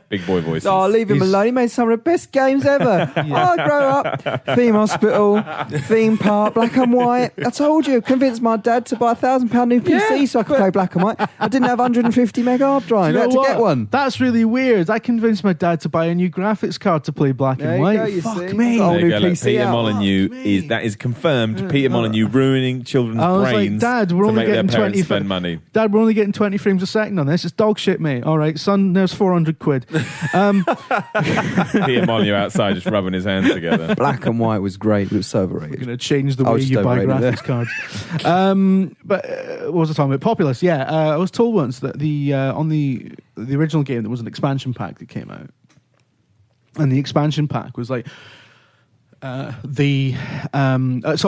Big boy voices. Oh, leave him alone. He made some of the best games ever. I grow up. Theme hospital, theme park, black and white. I told you, convinced my dad to buy a £1,000 new PC so I could play black and white. I didn't have 150 meg hard drive. I had to get one. That's really weird. I convinced my dad to buy a new graphics card to play black There and you white. go, you Fuck see. me. Oh, There new you go, look, PC Peter out. Molyneux Fuck me. is confirmed. Peter Molyneux ruining children's I was like, brains Dad, we're to only make their getting parents 20 spend money. Dad, we're only getting 20 frames a second on this. It's dog shit, mate. All right, son, there's 400 quid. Peter Molyneux outside just rubbing his hands together. Black and white was great. It was so Going overrated. to change the I way was you just buy overrated graphics cards. But what was I talking about? Populous, yeah. I was told once that on the original game there was an expansion pack that came out, and the expansion pack was like so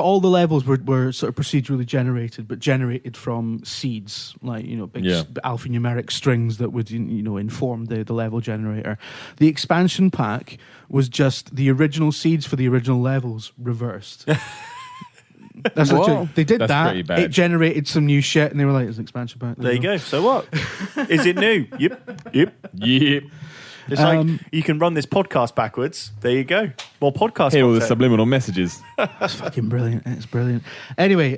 all the levels were sort of procedurally generated, but generated from seeds, like big alphanumeric strings that would inform the level generator. The expansion pack was just the original seeds for the original levels reversed. That's Whoa. they did That's that. pretty bad. It generated some new shit, and they were like, "It's an expansion pack." There you go. So what? Is it new? Yep. It's like you can run this podcast backwards. There you go. More podcast Hear all the content. subliminal messages. It's fucking brilliant. It's brilliant. Anyway,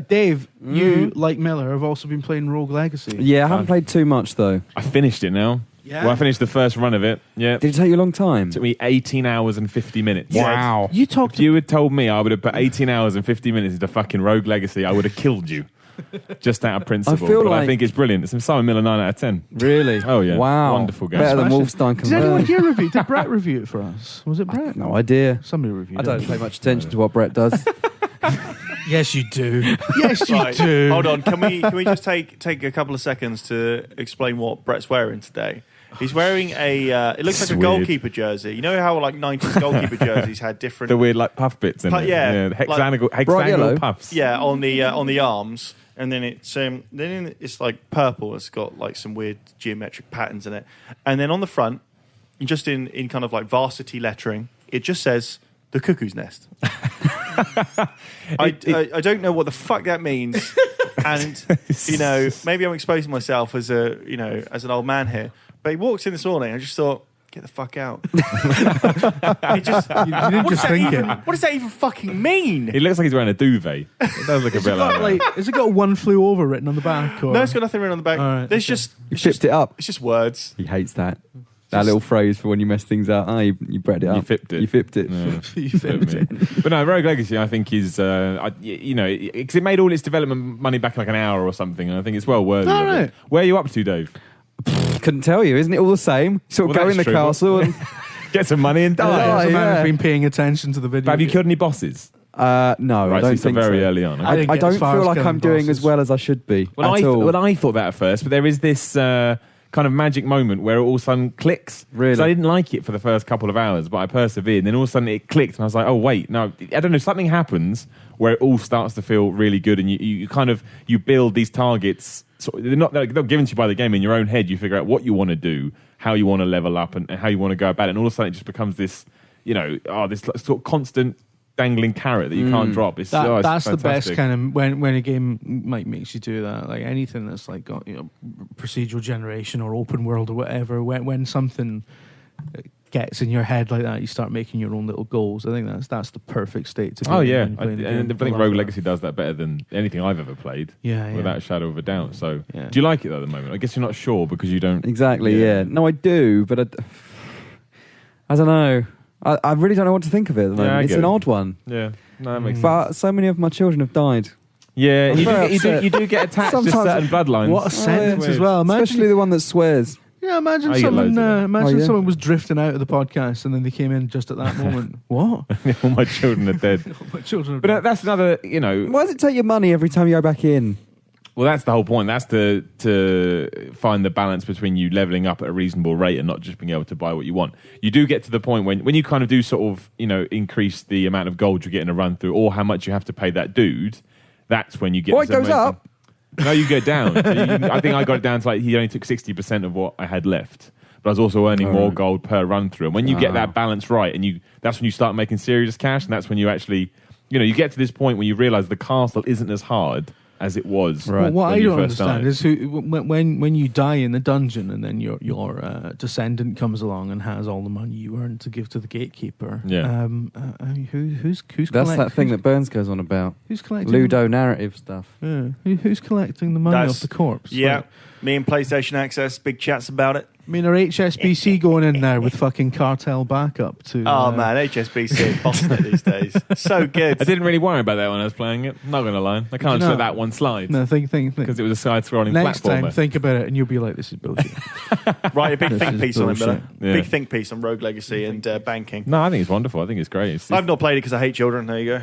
Dave, you, like Miller, have also been playing Rogue Legacy. Yeah, I haven't played too much, though. I finished it now. Yeah? Well, I finished the first run of it. Yeah. Did it take you a long time? It took me 18 hours and 50 minutes. Wow. You talked If you had told me I would have put 18 hours and 50 minutes into fucking Rogue Legacy, I would have killed you. Just out of principle. I feel but I like- think it's brilliant. It's a Simon Miller 9 out of 10. Really? Oh, yeah. Wow. Wonderful game. Better than Smash it. Wolfenstein Did anyone Converge. here review? Did Brett review it for us? Was it Brett? No idea. Somebody reviewed I it. don't pay much attention to what Brett does. Yes, you do. Yes, you Right. do. Hold on. Can we just take a couple of seconds to explain what Brett's wearing today? He's wearing it looks like a Weird. goalkeeper jersey. You know how like 90s goalkeeper jerseys had different The weird like puff bits in it. yeah, The hexagonal yellow. puffs. on the arms, and then it's like purple. It's got like some weird geometric patterns in it, and then on the front, just in kind of like varsity lettering, it just says the Cuckoo's Nest. I don't know what the fuck that means, and maybe I'm exposing myself as as an old man here. But he walks in this morning. I just thought, get the fuck out. He just, You didn't just think it. what does that even fucking mean? It looks like he's wearing a duvet. It does look a bit like that. Has it got "one flew over" written on the back? Or? No, it's got nothing written on the back. All right, There's okay. just You shipped it up. it's just words. He hates that. That little phrase for when you mess things up. You bred it up. You fipped it. You fipped it. Yeah. You fibbed it. But no, Rogue Legacy, I think is, because it made all its development money back in like an hour or something, and I think it's well worthy All of right. it. Where are you up to, Dave? Couldn't tell you. Isn't it all the same? Sort of Well, go in that's the true. castle and... Get some money and Oh, die. as a man yeah. who's been paying attention to the video. But have you killed any bosses? No, I Right, don't so think very so. early on. I didn't I get as don't far feel as like killing I'm doing bosses. as well as I should be Well, at all. I thought that at first, but there is this kind of magic moment where it all of a sudden clicks. Really? So I didn't like it for the first couple of hours, but I persevered. And then all of a sudden it clicked, and I was like, oh, wait, no, I don't know, something happens where it all starts to feel really good, and you kind of, you build these targets. So they're not given to you by the game. In your own head, you figure out what you want to do, how you want to level up, and how you want to go about it. And all of a sudden it just becomes this, this sort of constant dangling carrot that you can't drop. It's That's the best fantastic. kind of when a game makes you do that. Like anything that's like got procedural generation or open world or whatever. When something gets in your head like that, you start making your own little goals. I think that's the perfect state to be. Oh in yeah, when playing a and I game. think love Rogue that. Legacy does that better than anything I've ever played. Yeah, without a shadow of a doubt. So, Yeah. do you like it though, at the moment? I guess you're not sure because you don't. Exactly, yeah. No, I do, but I don't know. I really don't know what to think of it at the moment. I It's get an it. odd one. Yeah, no, that makes sense. But so many of my children have died. Yeah, I'm very you upset. do get attached to Sometimes- certain bloodlines. What a sentence as well. Imagine Especially the one that swears. Yeah, imagine I get loads someone of them. someone was drifting out of the podcast and then they came in just at that moment. What? All my children are dead. My children are But dead. that's another, Why does it take your money every time you go back in? well, that's the whole point. That's to find the balance between you leveling up at a reasonable rate and not just being able to buy what you want. You do get to the point when you kind of do sort of, increase the amount of gold you get in a run through or how much you have to pay that dude. That's when you get. It goes up. No, you go down. So I think I got it down to he only took 60% of what I had left. But I was also earning more gold per run through. And when you get that balance right, and that's when you start making serious cash, and that's when you actually, you get to this point where you realise the castle isn't as hard as it was. Right. Well, what when I you don't first understand started. is when you die in the dungeon and then your descendant comes along and has all the money you earned to give to the gatekeeper. Yeah. Who's That's that thing that Burns goes on about. Who's collecting Ludo narrative stuff. Yeah. Who's collecting the money off the corpse? Yeah. Like, Me and PlayStation Access, big chats about it. I mean, are HSBC going in there with fucking cartel backup to? Oh man, HSBC bossing it these days. So good. I didn't really worry about that when I was playing it. Not going to lie. I can't just let that one slide. No, think. Because it was a side-scrolling Next platformer. time, think about it, and you'll be like, "This is bullshit." Write a big think is piece on it, Miller. bullshit. Yeah. Big think piece on Rogue Legacy and banking. No, I think it's wonderful. I think it's great. I've not played it because I hate children. There you go.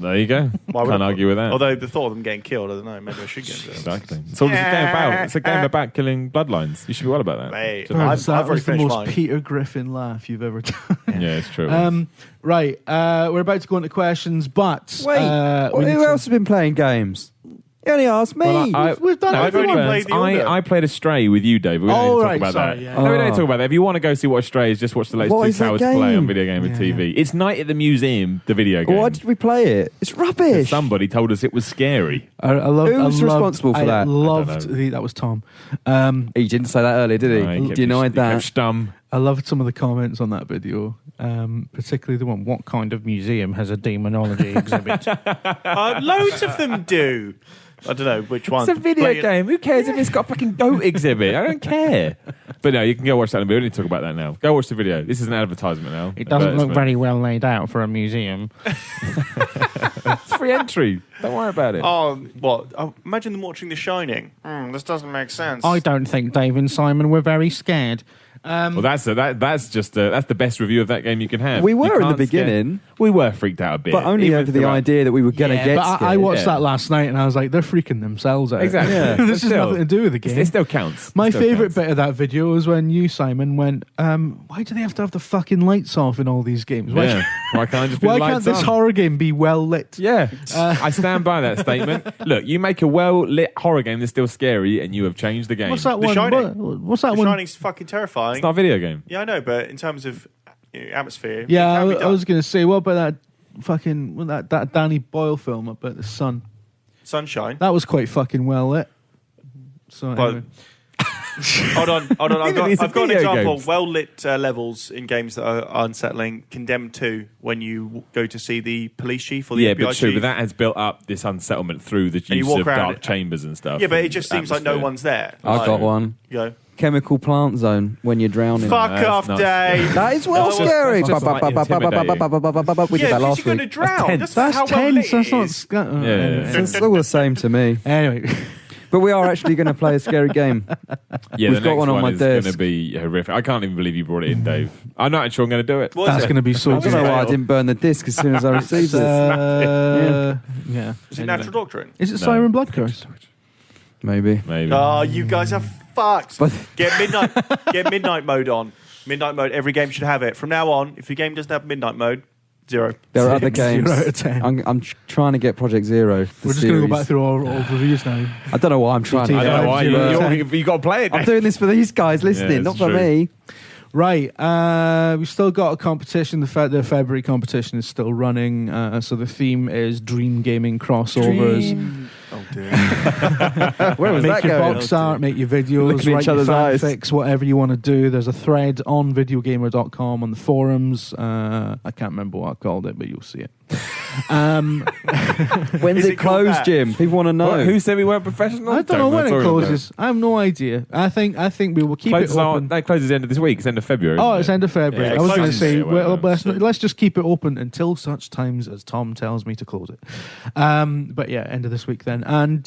There you go. Can't argue with that. Although the thought of them getting killed, I don't know. Maybe I should get into it. Exactly. So what's the game about? It's a game about killing bloodlines. You should be all about that. Mate, Just- I've that already was the finished most mine. Peter Griffin laugh you've ever done. Yeah, it's true. Right, we're about to go into questions, but Wait, we need who to- else has been playing games? You only asked me. Well, We've done No, it. I've only Burns, played the order. I played Astray with you, Dave. We don't Oh, need to talk right, about sorry, that. yeah. No, we don't need to talk about that. If you want to go see what Astray is, just watch the latest What 2 is that hours play on game? VideoGamer TV. It's Night at the Museum, the video game. Why did we play it? It's rubbish. Somebody told us it was scary. I love. Who's responsible for that? I loved. I don't know. That was Tom. He didn't say that earlier, did he? He kept Denied he kept that. stum. I loved some of the comments on that video, particularly the one, "What kind of museum has a demonology exhibit?" Loads of them do. I don't know which one. It's a video Play it- game. Who cares if it's got a fucking goat exhibit? I don't care. But no, you can go watch that. We don't need to talk about that now. Go watch the video. This is an advertisement now. It doesn't look Advertisement. very well laid out for a museum. It's free entry. Don't worry about it. Oh, what? Imagine them watching The Shining. This doesn't make sense. I don't think Dave and Simon were very scared. Well, that's the best review of that game you can have. We You were in the can't beginning. We were freaked out a bit, But only even over the throughout- idea that we were going to get but I scared. watched yeah. that last night and I was like, they're freaking themselves out. Exactly. Yeah. But This has still, nothing to do with the game. It still counts. My It still favourite counts. bit of that video was when you, Simon, went, why do they have to have the fucking lights off in all these games? Why, Yeah. Why can't I just be why lights can't this on? horror game be well lit? Yeah, I stand by that statement. Look, you make a well-lit horror game that's still scary, and you have changed the game. What's that The one? Shining. What's that The one? Shining's fucking terrifying. It's not a video game. Yeah, I know, but in terms of atmosphere, Yeah, it can be I done. was going to say, what about that fucking that Danny Boyle film about the sun? Sunshine. That was quite fucking well lit. So But- anyway. Hold on. These are I've got an video example. games. Well lit levels in games that are unsettling. Condemned 2, when you go to see the police chief or the Yeah, FBI but true. chief. But that has built up this unsettlement through the you use walk of around dark it. chambers and stuff. Yeah, but and it just seems like no atmosphere. one's there. I Like, got one. You go, Chemical plant zone when you're drowning. fuck That's off, not Dave. That is well That's just- scary. that's just like intimidating. We did Yeah, that because last you're going to week. drown. tense. That's how well lit tense. That's it not. is. Yeah. It's all the same to me. Anyway, But we are actually going to play a scary game. Yeah, We've the got next one on my is going to desk. be horrific. I can't even believe you brought it in, Dave. I'm not sure I'm going to do it. What is that's it? going to be so I don't know good. why I didn't burn the disc as soon as I received it. Yeah. Is it Anyway. Natural Doctrine? Is it No. Siren Blood Curse? Maybe. Maybe. Oh, you guys are fucked. But- Get midnight mode on. Midnight mode. Every game should have it. From now on, if your game doesn't have midnight mode, 0. There are other 0 games. out of 10. I'm trying to get Project Zero. We're just going to go back through all old reviews now. I don't know why I'm trying to. I don't know why. Yeah. You got to play it. I'm Dave. doing this for these guys listening, Yeah, not it's for true. me. Right, we've still got a competition. The February competition is still running. So the theme is Dream Gaming crossovers. Oh, dear. Where was Make that your going? box art, make your videos, Looking in write each your other's eyes. fanfics, whatever you want to do. There's a thread on VideoGamer.com on the forums. I can't remember what I called it, but you'll see it. When's it closed, Jim? People want to know. What? Who said we weren't professional? I don't know when it closes. I have no idea. I think we will keep it open. That closes the end of this week. It's end of February. Oh, it's end of February. Yeah, I was going to say, well, let's just keep it open until such times as Tom tells me to close it. But yeah, end of this week then. And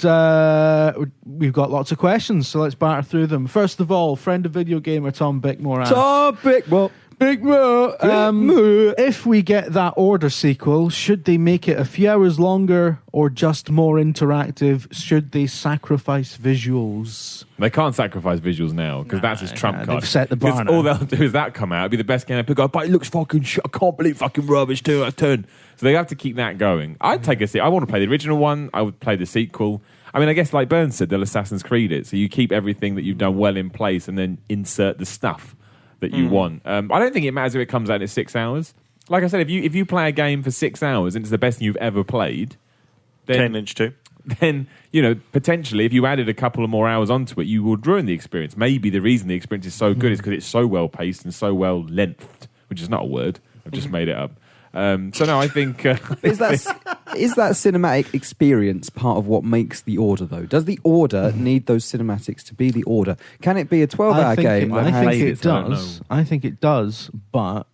we've got lots of questions, so let's batter through them. First of all, friend of Video Gamer Tom Bickmore asks, if we get that Order sequel, should they make it a few hours longer or just more interactive? Should they sacrifice visuals? They can't sacrifice visuals now because that's his trump card. They've set the bar now. All they'll do is that come out. It'll be the best game I pick up, but it looks fucking shit. I can't believe fucking rubbish 2 out of 10. So they have to keep that going. I'd take a seat. I want to play the original one. I would play the sequel. I mean, I guess like Burns said, they'll Assassin's Creed it. So you keep everything that you've done well in place and then insert the stuff that you want. I don't think it matters if it comes out in 6 hours. Like I said, if you play a game for 6 hours and it's the best thing you've ever played, then 10 Lynch 2. Then, you know, potentially if you added a couple of more hours onto it, you would ruin the experience. Maybe the reason the experience is so good is because it's so well paced and so well lengthed, which is not a word. I've just made it up. So no, I think is that cinematic experience part of what makes the Order, though? Does the Order need those cinematics to be the Order? Can it be a 12-hour game? I think it does. I think it does, but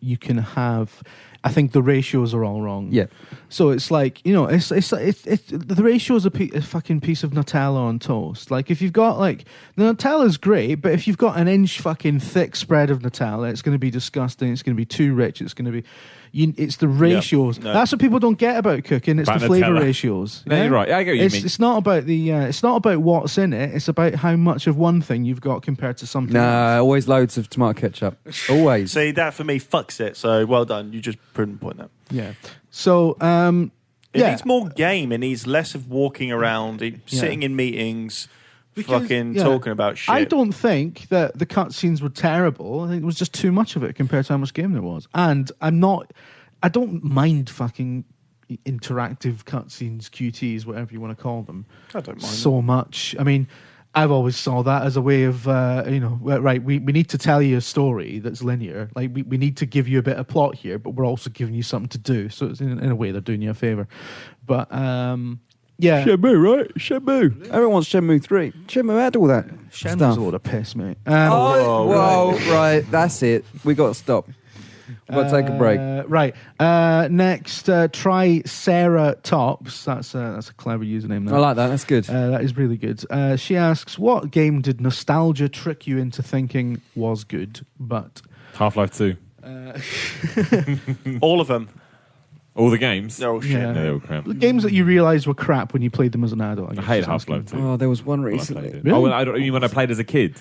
you can have. I think the ratios are all wrong. Yeah. So it's like, you know, it's the ratio is a fucking piece of Nutella on toast. Like if you've got like the Nutella's great, but if you've got an inch fucking thick spread of Nutella, it's going to be disgusting. It's going to be too rich. It's going to be. It's the ratios. No. That's what people don't get about cooking. It's About the flavor Nutella. ratios. No, you're right. I get what you mean. It's not about the. It's not about what's in it. It's about how much of one thing you've got compared to something. Nah, always loads of tomato ketchup. Always. See, that for me fucks it. So well done. You just proven point that. Yeah. So It needs more game. It needs less of walking around, sitting in meetings, talking about shit. I don't think that the cutscenes were terrible. I think it was just too much of it compared to how much game there was. And I don't mind fucking interactive cutscenes, QTs, whatever you want to call them. I don't mind so much. I mean, I've always saw that as a way of, right, we need to tell you a story that's linear. Like, we need to give you a bit of plot here, but we're also giving you something to do. So it's in a way, they're doing you a favour. But, yeah. Shenmue, right? Shenmue. Everyone wants Shenmue 3. Shenmue had all that Shenmue's stuff. a load of piss, mate. Right. That's it. We got to stop. We've got to take a break. Right. Next, try Sarah Tops. That's a clever username. I like that. That's good. That is really good. She asks, what game did nostalgia trick you into thinking was good, but... Half-Life 2. all of them. All the games? They're all shit. Yeah. No, they were crap. The games that you realised were crap when you played them as an adult. I hate Half-Life 2. Oh, there was one When I recently. played it. Really? Oh, well, I don't mean when I played as a kid.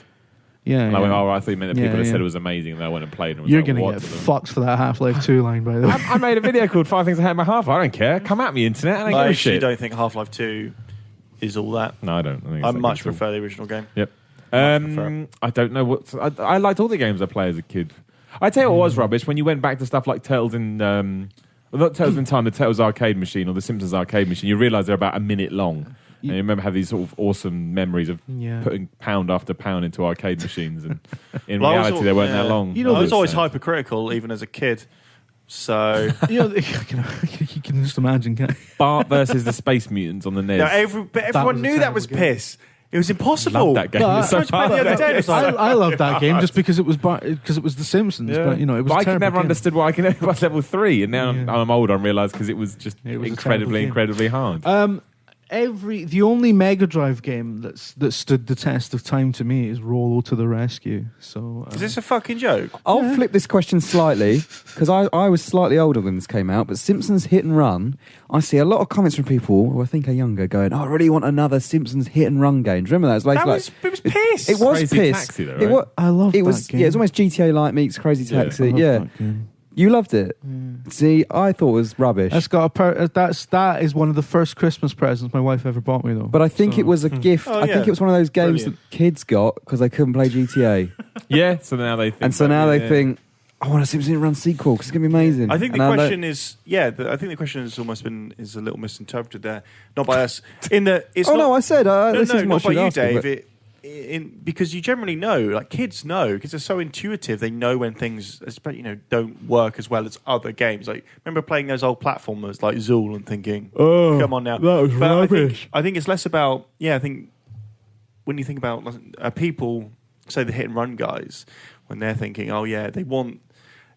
Yeah. And I went, I thought you meant that people had Yeah. said it was amazing, and then I went and played. And was You're like, going to what get to them? fucked for that Half-Life 2 line, by the way. I made a video called 5 Things I Hate in My Half. I don't care. Come at me, internet. I don't I give a actually shit. don't think Half-Life 2 is all that. No, I don't. I much prefer the original game. Yep. prefer. I don't know what. I liked all the games I played as a kid. I tell you what was rubbish when you went back to stuff like Turtles in. Well, not Turtles in Time, the Turtles arcade machine or the Simpsons arcade machine. You realise they're about a minute long. And you remember having these sort of awesome memories of putting pound after pound into arcade machines, and in reality they weren't that long. You know, I was always hypercritical, even as a kid. So you know, you can just imagine. Can't you? Bart versus the Space Mutants on the NES. now, everyone knew that was piss. It was impossible. Loved that game. No, It was so I tried to play the other day, it was like- I loved that game just because it was The Simpsons. Yeah. But you know, it was. But a I could terrible never game. understood why I can never pass level 3, and now I'm older. I realise because it was just It was a incredibly hard. The only Mega Drive game that stood the test of time to me is Rollo to the Rescue. So Is this a fucking joke? I'll flip this question slightly, because I was slightly older when this came out, but Simpsons Hit and Run, I see a lot of comments from people who I think are younger going, I really want another Simpsons Hit and Run game. Do you remember that? It was piss. It was Crazy piss. Taxi, though, It right? wa- I love it that was game. Yeah, it was almost GTA-like meets Crazy Yeah. Taxi. I love Yeah, that game. you loved it. See, I thought it was rubbish. That's got that is one of the first Christmas presents my wife ever bought me though. But I think it was a gift. Oh, I think yeah. it was one of those games Brilliant. that kids got because they couldn't play GTA. Yeah, so now they think. And so now they think, I want a Simpsons Hit and Run sequel because it's going to be amazing. I think And the question is, I think the question has almost is a little misinterpreted there, not by us. In the, it's Oh, not, no, I said this is not what by she's you, asking, Dave. but- because you generally know, like kids know, because they're so intuitive. They know when things, don't work as well as other games. Like, remember playing those old platformers like Zool and thinking, "Oh, come on now, that was rubbish." I think it's less about. I think when you think about people, say the hit and run guys, when they're thinking, "Oh yeah, they want."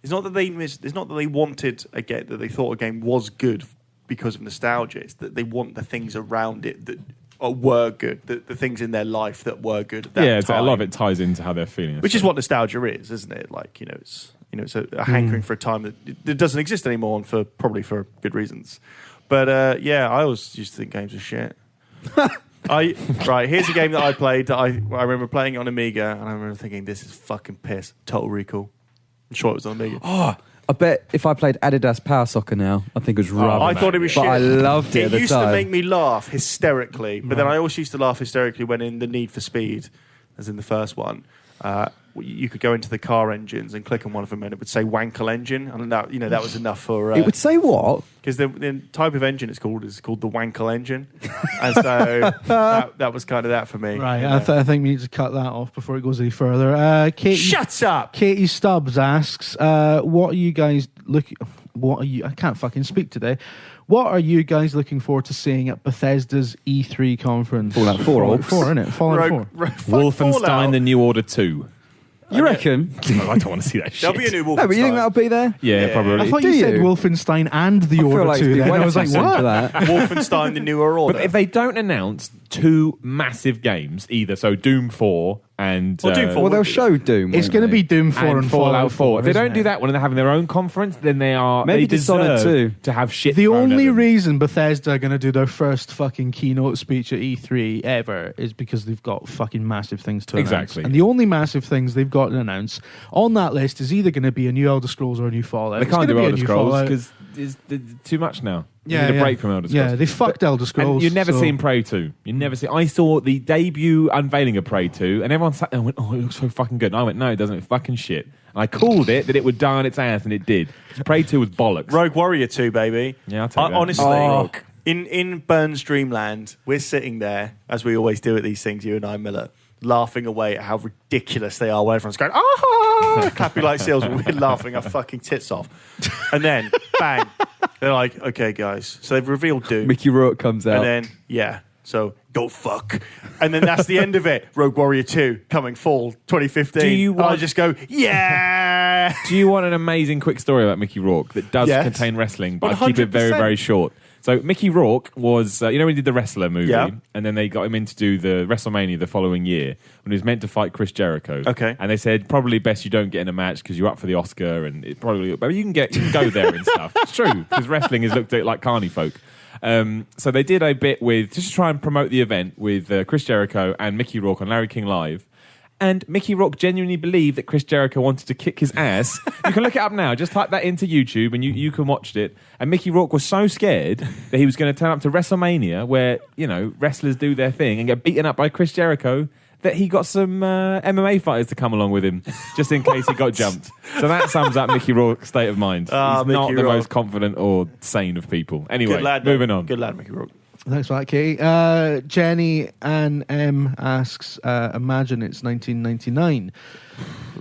It's not that they wanted a game, that they thought a game was good because of nostalgia. It's that they want the things around it that were good, the things in their life that were good at that time. A lot of it ties into how they're feeling. Which is what nostalgia is, isn't it? Like, it's a hankering for a time that doesn't exist anymore, and probably for good reasons. But I always used to think games were shit. Here's a game that I played that I remember playing it on Amiga, and I remember thinking, this is fucking piss. Total Recall. I'm sure it was on Amiga. Oh, I bet if I played Adidas Power Soccer now, I think it was rubbish. I thought it was shit. But I loved it at the It used time. to make me laugh hysterically, but then I also used to laugh hysterically when in the Need for Speed, as in the first one, you could go into the car engines and click on one of them and it would say Wankel engine, and that was enough for... it would say what? Because the type of engine is called the Wankel engine, and so that was kind of that for me. Right, I think we need to cut that off before it goes any further. Katie, Shut up! Katie Stubbs asks, what are you guys looking... I can't fucking speak today. What are you guys looking forward to seeing at Bethesda's E3 conference? Fallout 4. 4, innit? Fallout 4. Wolfenstein: The New Order 2. You reckon? No, I don't want to see that shit. There'll be a new Wolfenstein. No, but you think that'll be there? Yeah, probably. I thought you said Wolfenstein and The Order 2. Then. I was like, what? That. Wolfenstein: The Newer Order. But if they don't announce two massive games, either Doom 4 and... Doom 4 well, they'll show Doom. It's going to be Doom 4 and Fallout 4. If they don't do that one and they're having their own conference, then they Dishonored deserve 2 to have shit. The thrown only at them. reason Bethesda are going to do their first fucking keynote speech at E3 ever is because they've got fucking massive things to announce. Exactly. And the only massive things they've got to announce on that list is either going to be a new Elder Scrolls or a new Fallout. They can't do Elder new Scrolls Fallout. because it's too much now. You Yeah, need a break from Elder Scrolls. Yeah, they fucked Elder Scrolls. And you've never so- seen Prey 2. You never see. I saw the debut unveiling of Prey 2, and everyone sat there and went, "Oh, it looks so fucking good." And I went, "No, it doesn't. It's fucking shit." And I called it that it would die on its ass, and it did. Prey 2 was bollocks. Rogue Warrior 2, baby. Yeah, I'll take that. Honestly, in Burns Dreamland, we're sitting there, as we always do at these things, you and I, Miller, laughing away at how ridiculous they are when everyone's going, "Ah!" clapping like seals, and we're laughing our fucking tits off. And then, bang, they're like, "Okay, guys." So they've revealed Doom. Mickey Rourke comes out. And then, so go fuck. And then that's the end of it. Rogue Warrior 2 coming fall 2015. Do you want- I just go, yeah. Do you want an amazing quick story about Mickey Rourke that does Yes. contain wrestling, but I keep it 100%. very, very short? So Mickey Rourke was, when he did the Wrestler movie, Yeah. and then they got him in to do the WrestleMania the following year when he was meant to fight Chris Jericho. Okay. And they said, probably best you don't get in a match because you're up for the Oscar, and it probably, but you can go there and stuff. It's true, because wrestling is looked at like carny folk. So they did a bit with, just to try and promote the event with Chris Jericho and Mickey Rourke on Larry King Live. And Mickey Rourke genuinely believed that Chris Jericho wanted to kick his ass. You can look it up now. Just type that into YouTube and you can watch it. And Mickey Rourke was so scared that he was going to turn up to WrestleMania where, wrestlers do their thing and get beaten up by Chris Jericho that he got some MMA fighters to come along with him just in case he got jumped. So that sums up Mickey Rourke's state of mind. He's not Mickey the Rourke. most confident or sane of people. Anyway, Good lad, moving on. Good lad, Mickey Rourke. Thanks for that, Katie. Jenny Ann M asks, imagine it's 1999.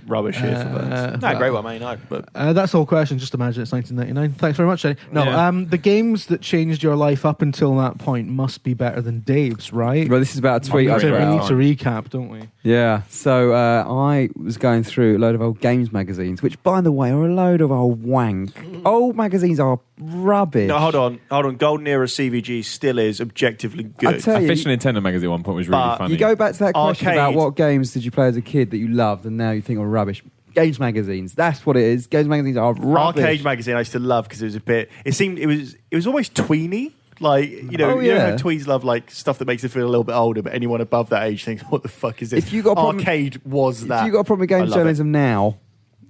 Rubbish here for Burns. No, great one, mate. No, but That's the whole question. Just imagine it's 1999. Thanks very much, Jenny. No, Yeah. the games that changed your life up until that point must be better than Dave's, right? Well, this is about a tweet I we put need out. to recap, don't we? Yeah, so I was going through a load of old games magazines, which, by the way, are a load of old wank. Old magazines are rubbish. no, hold on. Golden Era CVG still is objectively good. I tell you, Official Nintendo magazine at one point was really But funny. you go back to that question Arcade. about what games did you play as a kid that you loved and now you think are rubbish. Games magazines, that's what it is. Games magazines are rubbish. Arcade magazine I used to love because it was a bit. It was always tweeny. Like, you know, Oh, you know yeah. how tweens love like stuff that makes them feel a little bit older, but anyone above that age thinks, "What the fuck is this?" If you got a problem- Arcade was that. If you've got a problem with I games love it. journalism now,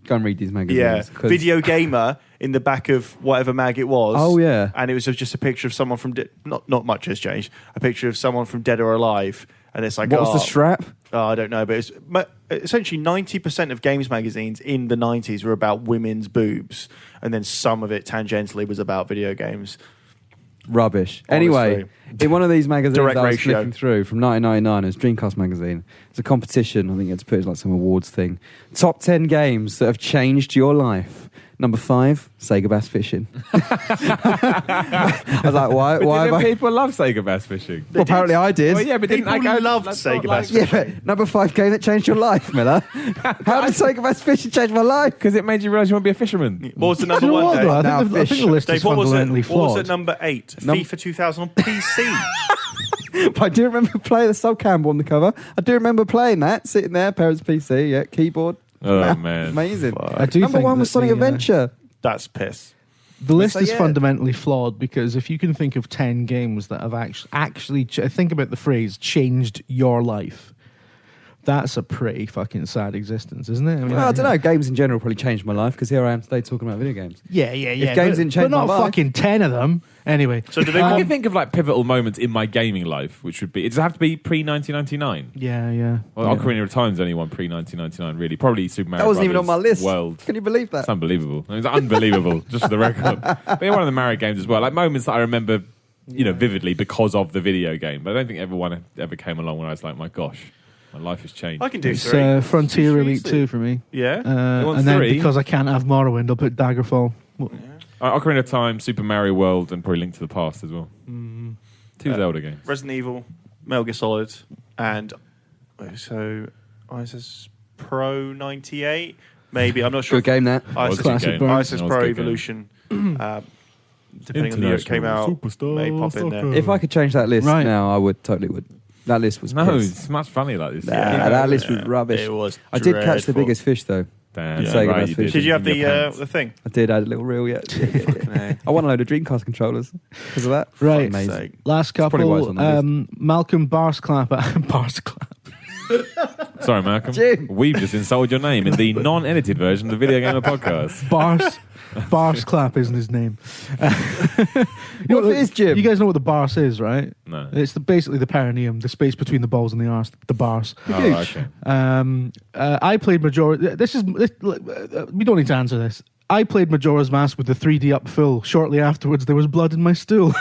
go and read these magazines. Yeah, 'cause- VideoGamer in the back of whatever mag it was. Oh, yeah. and it was just a picture of someone from not much has changed. A picture of someone from Dead or Alive, and it's like, What was the strap? I don't know, but essentially 90% of games magazines in the 90s were about women's boobs, and then some of it tangentially was about video games. rubbish. Anyway, in one of these magazines Direct I was ratio. flicking through from 1999, it was Dreamcast magazine. It's a competition. I think you had to put it like some awards thing. Top 10 games that have changed your life. Number 5, Sega Bass Fishing. I was like, why? But Why? didn't Have I? people love Sega Bass fishing? Well, apparently I did. Well, yeah, but didn't People like loved that's Sega not Bass like- Yeah, but number 5 game that changed your life, Miller. How did Sega Bass Fishing change my life? Because it made you realise you want to be a fisherman. What was the Do number you know one, what, Dave? though? I Now think the fish. list is Dave, what was fundamentally it? What was flawed. at number 8? Num- FIFA 2000 on PC. But I do remember playing the Sol Campbell on the cover. I do remember playing that, sitting there, parents' PC, yeah, keyboard. Oh, man. Amazing. I do Number think 1 was that Sonic the, Adventure. That's piss. The list So, is yeah. fundamentally flawed because if you can think of 10 games that have actually think about the phrase changed your life, that's a pretty fucking sad existence, isn't it? Well, I don't know. Games in general probably changed my life because here I am today talking about video games. Yeah. games but, didn't change but not my life. fucking 10 of them. Anyway. So do they I want... can think of like pivotal moments in my gaming life, which would be, it does it have to be pre-1999? Yeah. Well, Ocarina of Time's only one pre-1999, really. Probably Super Mario That wasn't even on Brothers my list. World. Can you believe that? It's unbelievable. It's unbelievable, just for the record. But yeah, one of the Mario games as well. Like moments that I remember, vividly because of the video game. But I don't think everyone ever came along when I was like, my gosh, my life has changed. I can do It's 3. Frontier Three Elite easy. 2 for me. Yeah? want And then 3? because I can't have Morrowind, I'll put Daggerfall. Ocarina of Time, Super Mario World, and probably Link to the Past as well. 2 Zelda games. Resident Evil, Metal Gear Solid, and so ISIS Pro 98. Maybe, I'm not sure. Good game, that. ISIS, Classic game. burn. ISIS That was Pro a good game. Evolution. Depending on the year it came out, may pop in there. If I could change that list Right. now, I would. Totally would. That list was No, piss. it's much funny like this. Nah, that list was rubbish. It was I did catch the dreadful. biggest fish, though. Damn, Yeah. Sega Bass you Fishing. Did you have In your the pants. thing? I did. I had a little reel yet. I won a load of Dreamcast controllers because of that. Right. Amazing. Sake. Last probably why it's couple, on the list. Malcolm Barsclap. Barsclap. Sorry, Malcolm. Jim. We've just insulted your name in the non-edited version of the Video Gamer podcast. Barsclap isn't his name. What if it is Jim? You guys know what the Bars is, right? No. It's basically the perineum, the space between the balls and the arse, the Bars. Oh, okay. I played Majora. We don't need to answer this. I played Majora's Mask with the 3D up full. Shortly afterwards, there was blood in my stool.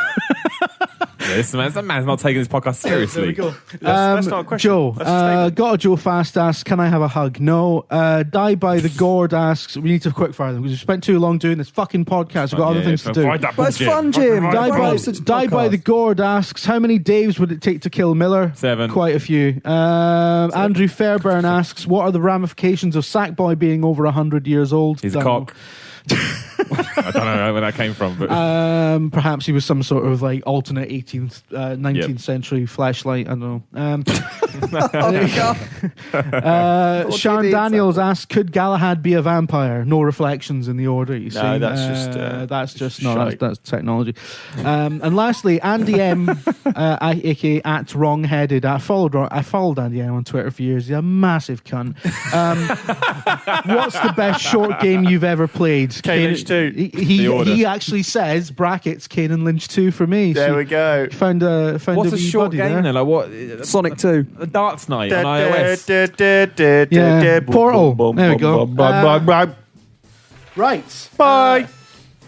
Yeah, this man's not taking this podcast seriously. There we go. That's not a question. Joe, That's a statement. got a Joe Fast asks, can I have a hug? No. Die by the Gourd asks, we need to quick fire them because we spent too long doing this fucking podcast. We've got other things to do. But it's fun, Jim. Die by the Gourd asks, how many Daves would it take to kill Miller? 7. Quite a few. Andrew Fairburn asks, what are the ramifications of Sackboy being over 100 years old? He's a Don't cock. I don't know where that came from, but know. Perhaps he was some sort of like alternate 18th, 19th century flashlight. I don't know. Sean Daniels asks, could Galahad be a vampire? No reflections in the order, you see. No, that's just shite. That's technology. And lastly, Andy M, aka at Wrongheaded. I followed Andy M on Twitter for years. He's a massive cunt. What's the best short game you've ever played? Kane Lynch 2. He actually says brackets Kane and Lynch 2 for me. There So we go. Found what's a a wee short buddy game there. then? Like what? Sonic 2. A darts night on iOS. Yeah. Portal. There we go. Right. Bye.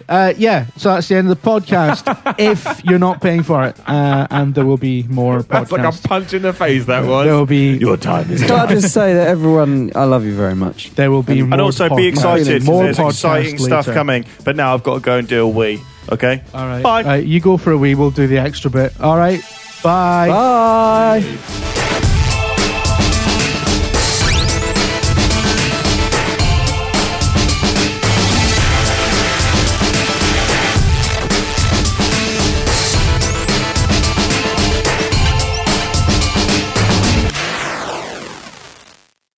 So that's the end of the podcast. If you're not paying for it, and there will be more podcasts. That's like a punch in the face. That was. There will be. Your time is Can I just say that everyone, I love you very much. There will be more. And also be excited. More There's podcasts exciting stuff later. coming. But now I've got to go and do a wee. Okay? All right. Bye. You go for a wee. We'll do the extra bit. All right. Bye. Bye.